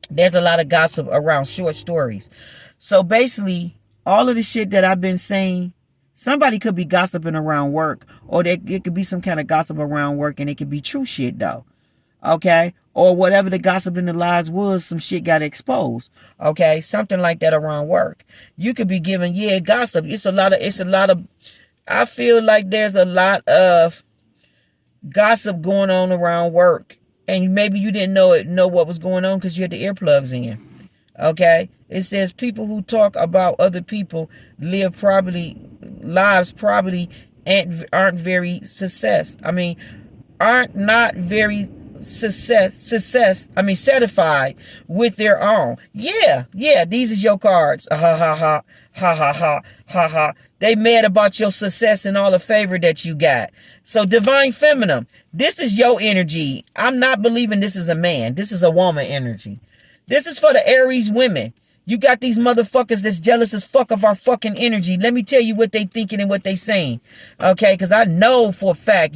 There's a lot of gossip around short stories. So basically, all of the shit that I've been saying, somebody could be gossiping around work, or it could be some kind of gossip around work, and it could be true shit though. Okay? Or whatever the gossip in the lies was, some shit got exposed. Okay? Something like that around work. You could be giving, gossip. It's a lot of, I feel like there's a lot of gossip going on around work. And maybe you didn't know what was going on because you had the earplugs in. Okay? It says people who talk about other people lives probably aren't very satisfied with their own. Yeah, these is your cards. Ha ha ha ha ha ha ha ha. They mad about your success and all the favor that you got. So divine feminine, this is your energy. I'm not believing this is a man. This is a woman energy. This is for the Aries women. You got these motherfuckers that's jealous as fuck of our fucking energy. Let me tell you what they thinking and what they saying. Okay, because I know for a fact,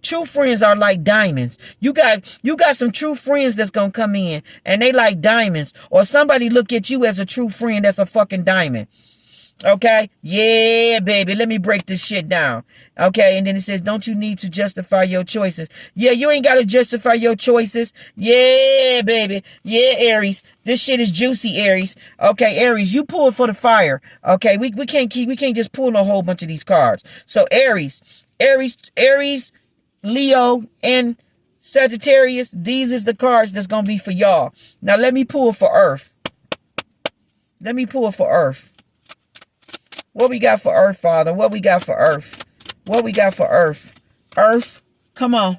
true friends are like diamonds. You got some true friends that's going to come in and they like diamonds. Or somebody look at you as a true friend that's a fucking diamond. Okay? Yeah, baby. Let me break this shit down. Okay? And then it says, don't you need to justify your choices? Yeah, you ain't got to justify your choices. Yeah, baby. Yeah, Aries. This shit is juicy, Aries. Okay, Aries, you pull it for the fire. Okay? We can't just pull a whole bunch of these cards. So Aries, Leo, and Sagittarius, these is the cards that's going to be for y'all. Now let me pull for Earth. What we got for Earth, Father? What we got for Earth? Earth, come on.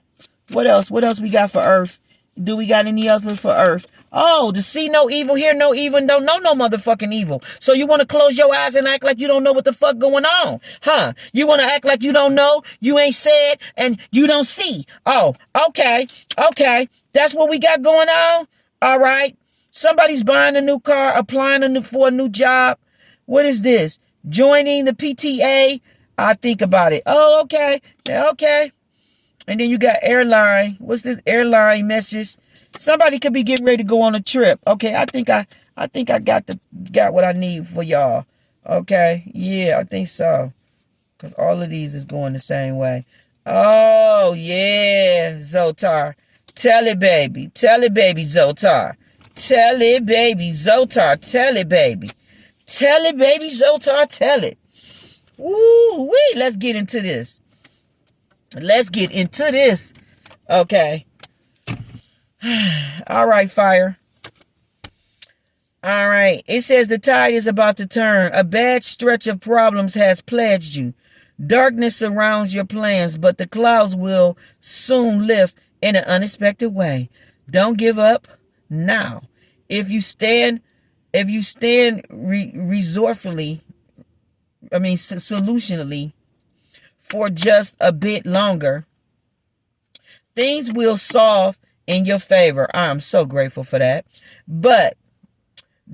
What else? What else we got for Earth? Do we got any other for Earth? Oh, to see no evil, hear no evil, don't know no motherfucking evil. So you want to close your eyes and act like you don't know what the fuck going on? Huh? You want to act like you don't know, you ain't said, and you don't see. Oh, okay. That's what we got going on? All right. Somebody's buying a new car, applying for a new job. What is this? Joining the PTA, I think about it. Oh, okay. And then you got airline. What's this airline message? Somebody could be getting ready to go on a trip. Okay, I think I got what I need for y'all. Okay, yeah, I think so. Because all of these is going the same way. Oh, yeah, Zotar. Tell it, baby, Zotar. Tell it, baby, Zotar. Tell it, baby. Tell it, baby, Zotar, tell it. Woo-wee, let's get into this. Okay. All right, fire. All right. It says the tide is about to turn. A bad stretch of problems has pledged you. Darkness surrounds your plans, but the clouds will soon lift in an unexpected way. Don't give up now. If you stand solutionally for just a bit longer, things will solve in your favor. I'm so grateful for that. But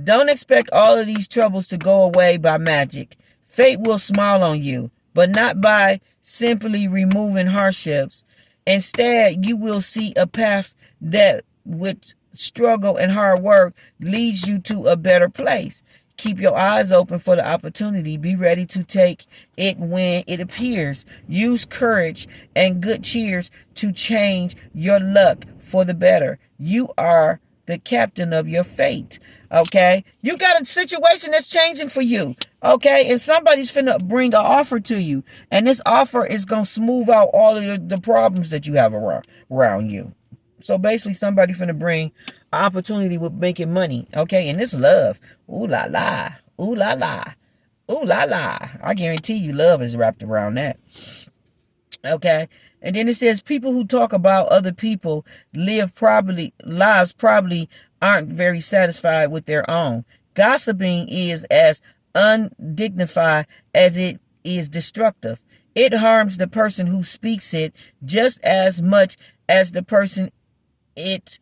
don't expect all of these troubles to go away by magic. Fate will smile on you, but not by simply removing hardships. Instead, you will see a path that with struggle and hard work leads you to a better place. Keep your eyes open for the opportunity. Be ready to take it when it appears. Use courage and good cheers to change your luck for the better. You are the captain of your fate. Okay? You got a situation that's changing for you. Okay? And somebody's finna bring an offer to you. And this offer is going to smooth out all of the problems that you have around you. So basically, somebody finna bring an opportunity with making money, okay? And this love, ooh la la, ooh la la, ooh la la. I guarantee you, love is wrapped around that, okay? And then it says, people who talk about other people lives probably aren't very satisfied with their own. Gossiping is as undignified as it is destructive. It harms the person who speaks it just as much as the person it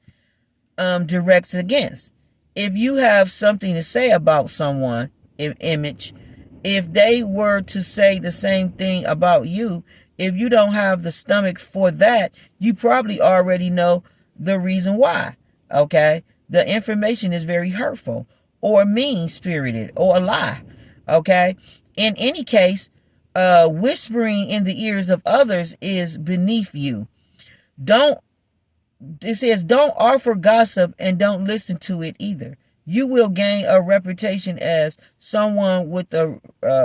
directs against. If you have something to say about someone, if they were to say the same thing about you, if you don't have the stomach for that, you probably already know the reason why. Okay? The information is very hurtful or mean-spirited or a lie. Okay? In any case, whispering in the ears of others is beneath you. It says, don't offer gossip and don't listen to it either. You will gain a reputation as someone with a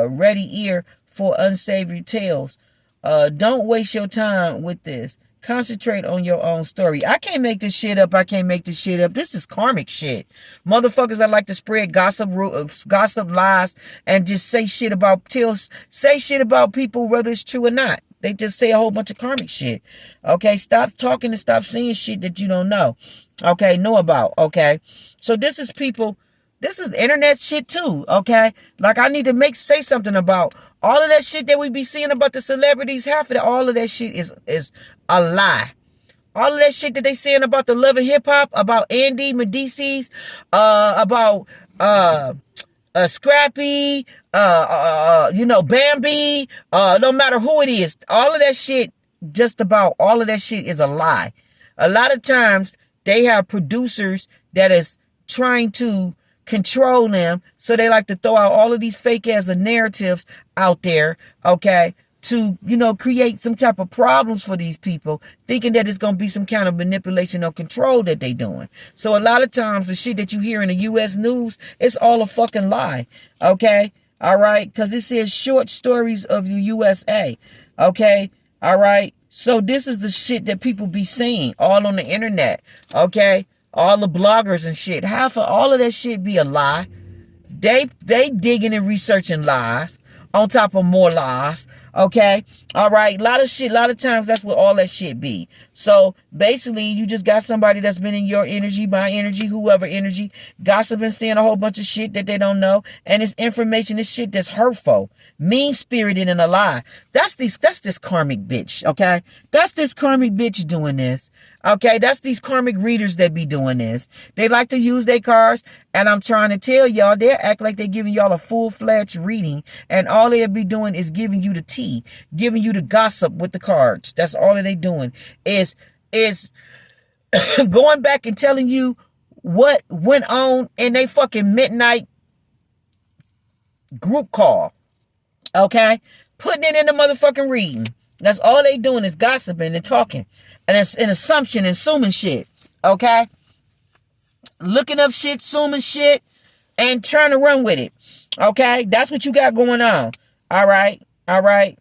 ready ear for unsavory tales. Don't waste your time with this. Concentrate on your own story. I can't make this shit up. This is karmic shit. Motherfuckers that like to spread gossip lies and just say shit about people, whether it's true or not. They just say a whole bunch of karmic shit. Okay, stop talking and stop saying shit that you don't know. Okay, know about. Okay, so this is internet shit too. Okay, like I need to say something about all of that shit that we be seeing about the celebrities. Half of all of that shit is a lie. All of that shit that they saying about the Love and Hip Hop, about Andy Medicis, about Scrappy, Bambi, no matter who it is, all of that shit, just about all of that shit is a lie. A lot of times they have producers that is trying to control them, so they like to throw out all of these fake ass narratives out there, okay, to, create some type of problems for these people, thinking that it's going to be some kind of manipulation or control that they doing. So a lot of times the shit that you hear in the U.S. news, it's all a fucking lie. Okay? All right? Because it says short stories of the USA. Okay? All right? So this is the shit that people be saying all on the internet. Okay? All the bloggers and shit. Half of all of that shit be a lie. They digging and researching lies on top of more lies. Okay. All right. A lot of times that's what all that shit be. So basically you just got somebody that's been in your energy, my energy, whoever energy, gossiping, saying a whole bunch of shit that they don't know. And it's information, it's shit that's hurtful, mean-spirited, and a lie. That's this karmic bitch. Okay. That's this karmic bitch doing this. Okay. That's these karmic readers that be doing this. They like to use their cards. And I'm trying to tell y'all, they act like they're giving y'all a full-fledged reading. And all they'll be doing is giving you the tea, giving you the gossip with the cards. That's all that they doing is going back and telling you what went on in they fucking midnight group call. Okay? Putting it in the motherfucking reading. That's all they doing is gossiping and talking. And it's an assumption and assuming shit. Okay? Looking up shit, assuming shit, and trying to run with it. Okay? That's what you got going on. All right? All right?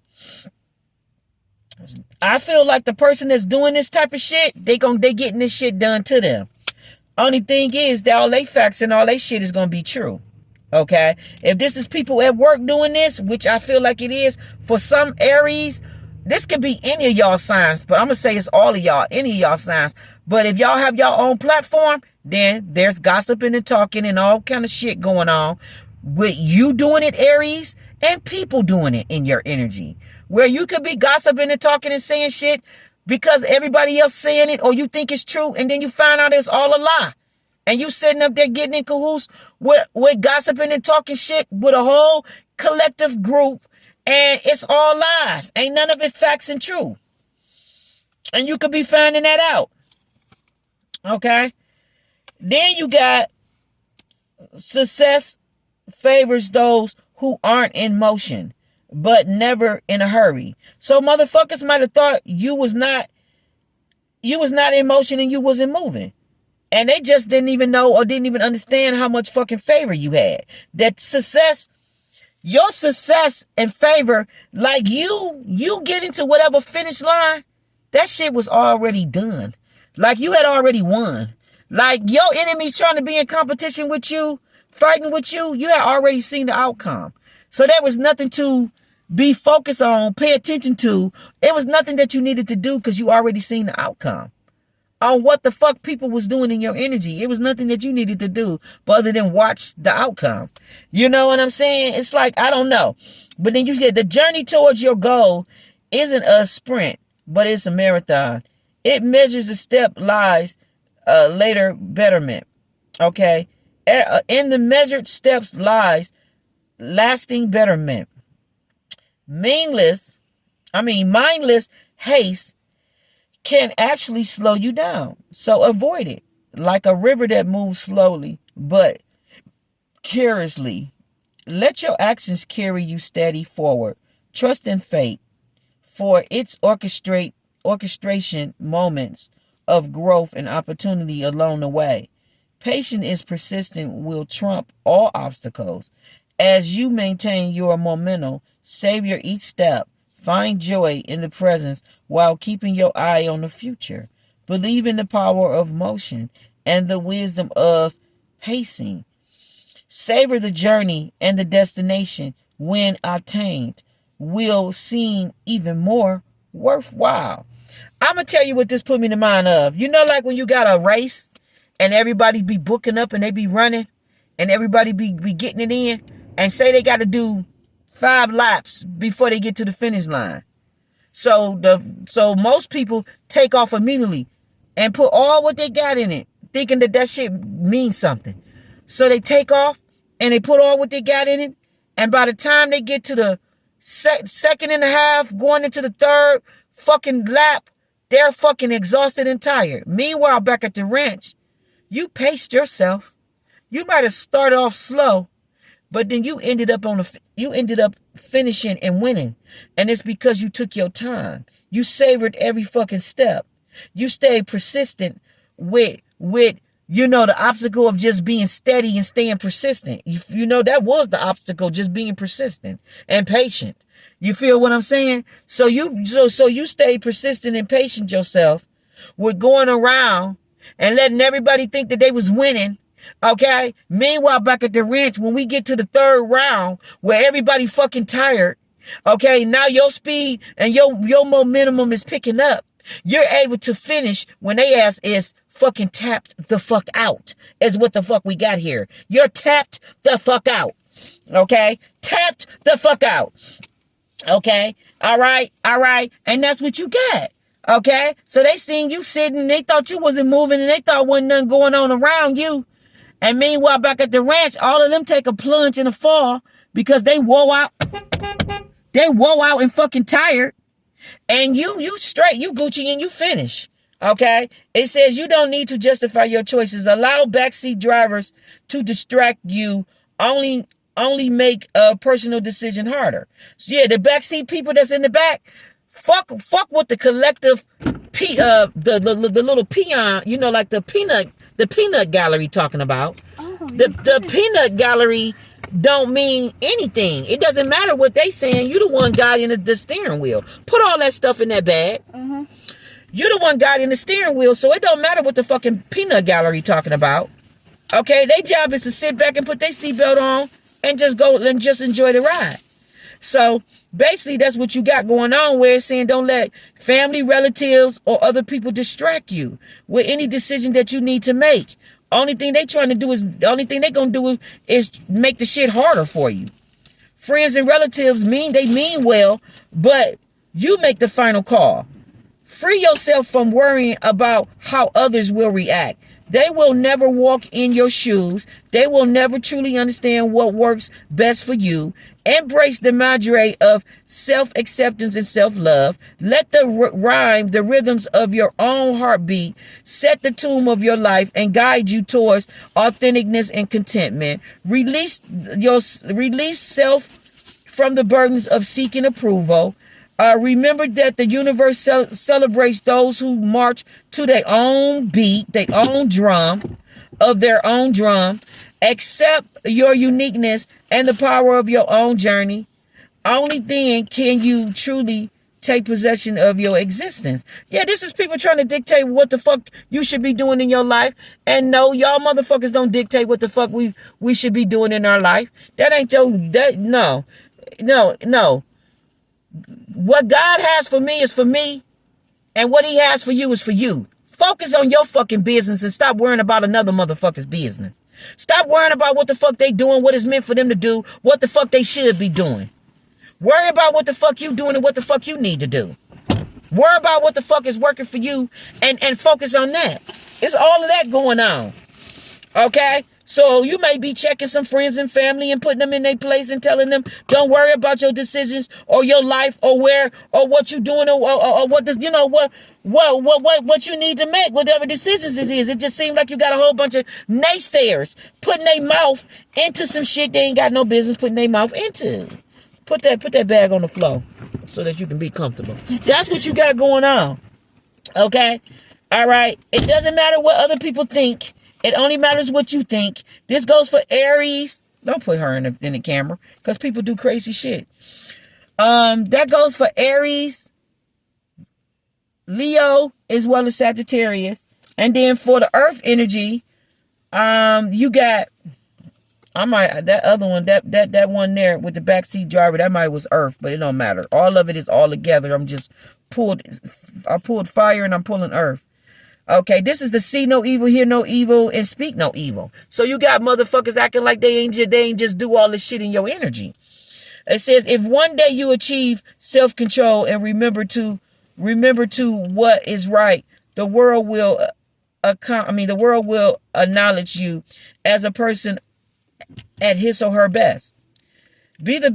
I feel like the person that's doing this type of shit, they getting this shit done to them. Only thing is that all they facts and all they shit is gonna be true. Okay? If this is people at work doing this, which I feel like it is, for some Aries, this could be any of y'all signs, but I'm gonna say it's all of y'all, any of y'all signs. But if y'all have your own platform, then there's gossiping and talking and all kind of shit going on with you doing it, Aries, and people doing it in your energy. Where you could be gossiping and talking and saying shit because everybody else saying it or you think it's true, and then you find out it's all a lie. And you sitting up there getting in cahoots with gossiping and talking shit with a whole collective group, and it's all lies. Ain't none of it facts and true. And you could be finding that out. Okay? Then you got success favors those who aren't in motion, but never in a hurry. So motherfuckers might have thought you was not in motion and you wasn't moving. And they just didn't even know or didn't even understand how much fucking favor you had. That success, your success and favor, like you getting to whatever finish line, that shit was already done. Like you had already won. Like your enemy trying to be in competition with you, fighting with you, you had already seen the outcome. So there was nothing to be focused on, pay attention to. It was nothing that you needed to do because you already seen the outcome. on what the fuck people was doing in your energy. It was nothing that you needed to do but other than watch the outcome. You know what I'm saying? It's like, I don't know. But then you get the journey towards your goal isn't a sprint, but it's a marathon. It measures the step lies later betterment. Okay? In the measured steps lies lasting betterment. Mindless haste can actually slow you down. So avoid it. Like a river that moves slowly, but carelessly. Let your actions carry you steady forward. Trust in fate for its orchestration moments of growth and opportunity along the way. Patience is persistent will trump all obstacles. As you maintain your momentum, savor each step. Find joy in the presence while keeping your eye on the future. Believe in the power of motion and the wisdom of pacing. Savor the journey, and the destination, when attained, will seem even more worthwhile. I'm going to tell you what this put me in the mind of. You know, like when you got a race and everybody be booking up and they be running and everybody be getting it in, and say they got to do 5 laps before they get to the finish line. So most people take off immediately and put all what they got in it, thinking that shit means something. So they take off and they put all what they got in it, and by the time they get to the second and a half, going into the third fucking lap, they're fucking exhausted and tired. Meanwhile, back at the ranch, you paced yourself. You might have started off slow, but then you ended up finishing and winning. And it's because you took your time. You savored every fucking step. You stayed persistent with the obstacle of just being steady and staying persistent. You know, that was the obstacle, just being persistent and patient. You feel what I'm saying? So you stay persistent and patient yourself with going around and letting everybody think that they was winning. Okay? Meanwhile, back at the ranch, when we get to the third round where everybody fucking tired, okay, now your speed and your momentum is picking up. You're able to finish when they ass is fucking tapped the fuck out, is what the fuck we got here. You're tapped the fuck out. Okay? Tapped the fuck out. Okay? All right? And that's what you got. Okay? So they seen you sitting, they thought you wasn't moving, and they thought wasn't nothing going on around you. And meanwhile, back at the ranch, all of them take a plunge and a fall because they wore out. They wore out and fucking tired. And you straight, you Gucci, and you finish. Okay? It says you don't need to justify your choices. Allow backseat drivers to distract you. Only make a personal decision harder. So yeah, the backseat people that's in the back, fuck what the collective the little peon, you know, like the peanut gallery talking about. Oh, the peanut gallery don't mean anything. It doesn't matter what they saying. You the one guiding the steering wheel. Put all that stuff in that bag. Uh-huh. You the one guiding the steering wheel, so it don't matter what the fucking peanut gallery talking about. Okay, their job is to sit back and put their seatbelt on and just go and just enjoy the ride. So basically, that's what you got going on, where it's saying don't let family, relatives, or other people distract you with any decision that you need to make. Only thing they gonna do is make the shit harder for you. Friends and relatives mean well, but you make the final call. Free yourself from worrying about how others will react. They will never walk in your shoes. They will never truly understand what works best for you. Embrace the madre of self-acceptance and self-love. Let the rhythms of your own heartbeat set the tune of your life and guide you towards authenticness and contentment. Release self from the burdens of seeking approval. Remember that the universe celebrates those who march to their own beat, their own drum. Accept your uniqueness and the power of your own journey. Only then can you truly take possession of your existence. Yeah, this is people trying to dictate what the fuck you should be doing in your life. And no, y'all motherfuckers don't dictate what the fuck we should be doing in our life. No. What God has for me is for me, and what he has for you is for you. Focus on your fucking business and stop worrying about another motherfucker's business. Stop worrying about what the fuck they doing, what is meant for them to do, what the fuck they should be doing. Worry about what the fuck you doing and what the fuck you need to do. Worry about what the fuck is working for you and focus on that. It's all of that going on. Okay? So you may be checking some friends and family and putting them in their place and telling them, don't worry about your decisions or your life or where or what you doing or what does, you know, what you need to make, whatever decisions it is. It just seems like you got a whole bunch of naysayers putting their mouth into some shit they ain't got no business putting their mouth into. Put that bag on the floor so that you can be comfortable. That's what you got going on. Okay? All right? It doesn't matter what other people think. It only matters what you think. This goes for Aries. Don't put her in the camera because people do crazy shit. That goes for Aries, Leo, as well as Sagittarius. And then for the Earth energy, you got, that other one, that one there with the backseat driver, that might was Earth, but it don't matter. All of it is all together. I pulled fire and I'm pulling Earth. Okay, this is the see no evil, hear no evil, and speak no evil. So you got motherfuckers acting like they ain't just do all this shit in your energy. It says, if one day you achieve self-control and remember to what is right, the world will acknowledge you as a person at his or her best. Be the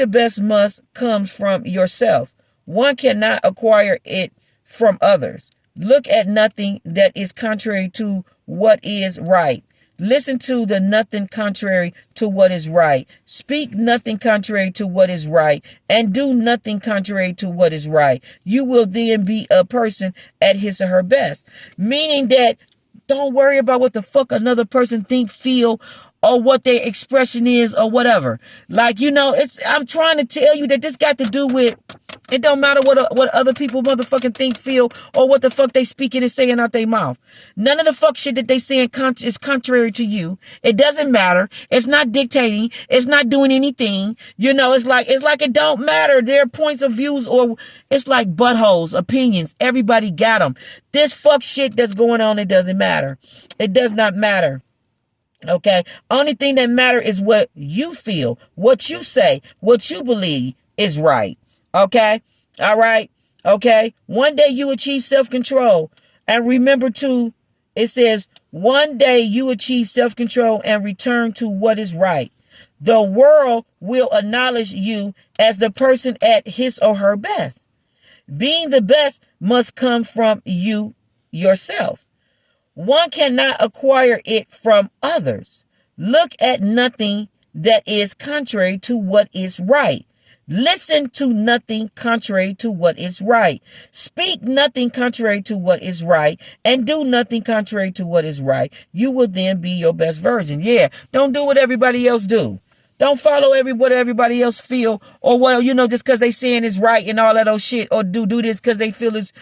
best must comes from yourself. One cannot acquire it from others. Look at nothing that is contrary to what is right. Listen to the nothing contrary to what is right. Speak nothing contrary to what is right. And do nothing contrary to what is right. You will then be a person at his or her best. Meaning that don't worry about what the fuck another person think, feel, or what their expression is or whatever. Like, you know, I'm trying to tell you that this got to do with, it don't matter what other people motherfucking think, feel, or what the fuck they speaking and saying out their mouth. None of the fuck shit that they saying is contrary to you. It doesn't matter. It's not dictating. It's not doing anything. You know, it's like it don't matter. Their points of views, or it's like buttholes, opinions. Everybody got them. This fuck shit that's going on, it doesn't matter. It does not matter. Okay? Only thing that matter is what you feel, what you say, what you believe is right. Okay? All right? Okay? One day you achieve self-control. And remember to, it says, one day you achieve self-control and return to what is right. The world will acknowledge you as the person at his or her best. Being the best must come from you yourself. One cannot acquire it from others. Look at nothing that is contrary to what is right. Listen to nothing contrary to what is right. Speak nothing contrary to what is right. And do nothing contrary to what is right. You will then be your best version. Yeah, don't do what everybody else do. Don't follow what everybody else feel, or what, you know, just because they saying is right and all that old shit, or do this because they feel is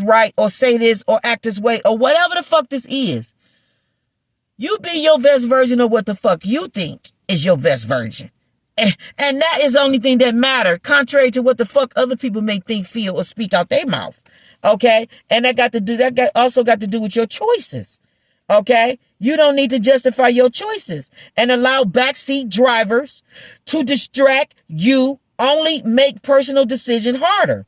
right, or say this, or act this way, or whatever the fuck this is. You be your best version of what the fuck you think is your best version. And that is the only thing that matter, contrary to what the fuck other people may think, feel, or speak out their mouth. Okay? And that also got to do with your choices. Okay? You don't need to justify your choices and allow backseat drivers to distract you, only make personal decision harder.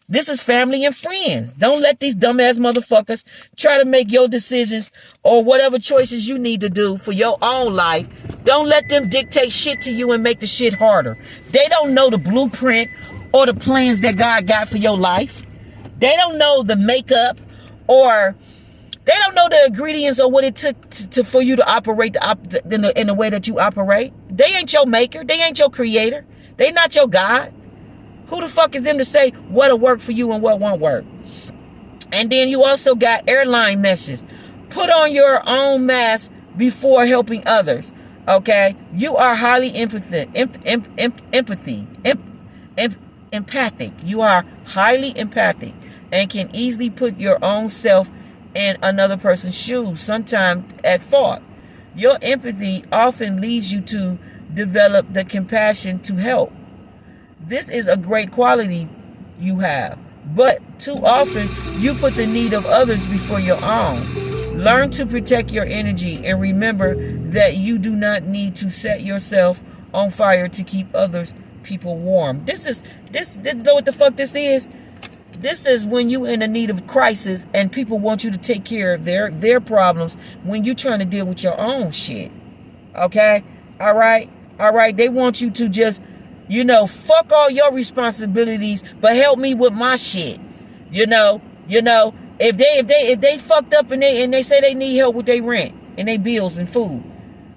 This is family and friends. Don't let these dumbass motherfuckers try to make your decisions or whatever choices you need to do for your own life. Don't let them dictate shit to you and make the shit harder. They don't know the blueprint or the plans that God got for your life. They don't know the makeup, or they don't know the ingredients or what it took for you to operate in the way that you operate. They ain't your maker. They ain't your creator. They not your God. Who the fuck is them to say what'll work for you and what won't work? And then you also got airline messages. Put on your own mask before helping others. Okay? You are highly empathic. You are highly empathic and can easily put your own self in another person's shoes, sometimes at fault. Your empathy often leads you to develop the compassion to help. This is a great quality you have. But too often, you put the need of others before your own. Learn to protect your energy and remember that you do not need to set yourself on fire to keep others people warm. This know what the fuck this is? This is when you in a need of crisis and people want you to take care of their problems when you trying to deal with your own shit. Okay? All right? They want you to just, fuck all your responsibilities, but help me with my shit. If they fucked up and they say they need help with their rent and their bills and food,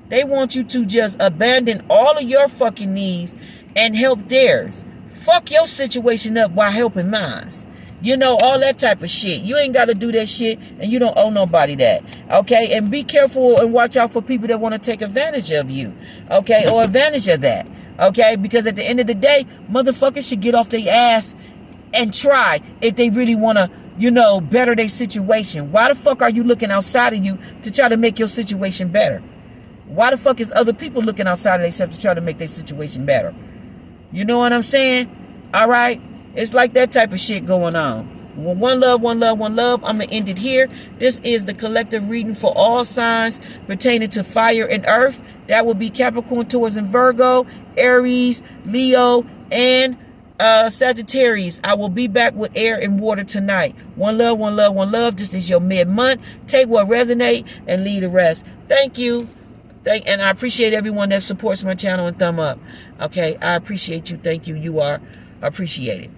they want you to just abandon all of your fucking needs and help theirs. Fuck your situation up while helping mine. All that type of shit. You ain't got to do that shit, and you don't owe nobody that. Okay? And be careful and watch out for people that want to take advantage of you. Okay? Or advantage of that. Okay? Because at the end of the day, motherfuckers should get off their ass and try if they really want to, better their situation. Why the fuck are you looking outside of you to try to make your situation better? Why the fuck is other people looking outside of themselves to try to make their situation better? You know what I'm saying? All right? It's like that type of shit going on. Well, one love, one love, one love. I'm going to end it here. This is the collective reading for all signs pertaining to fire and earth. That will be Capricorn, Taurus, and Virgo, Aries, Leo, and Sagittarius. I will be back with air and water tonight. One love, one love, one love. This is your mid-month. Take what resonate and leave the rest. Thank you. And I appreciate everyone that supports my channel and thumb up. Okay, I appreciate you. Thank you. You are appreciated.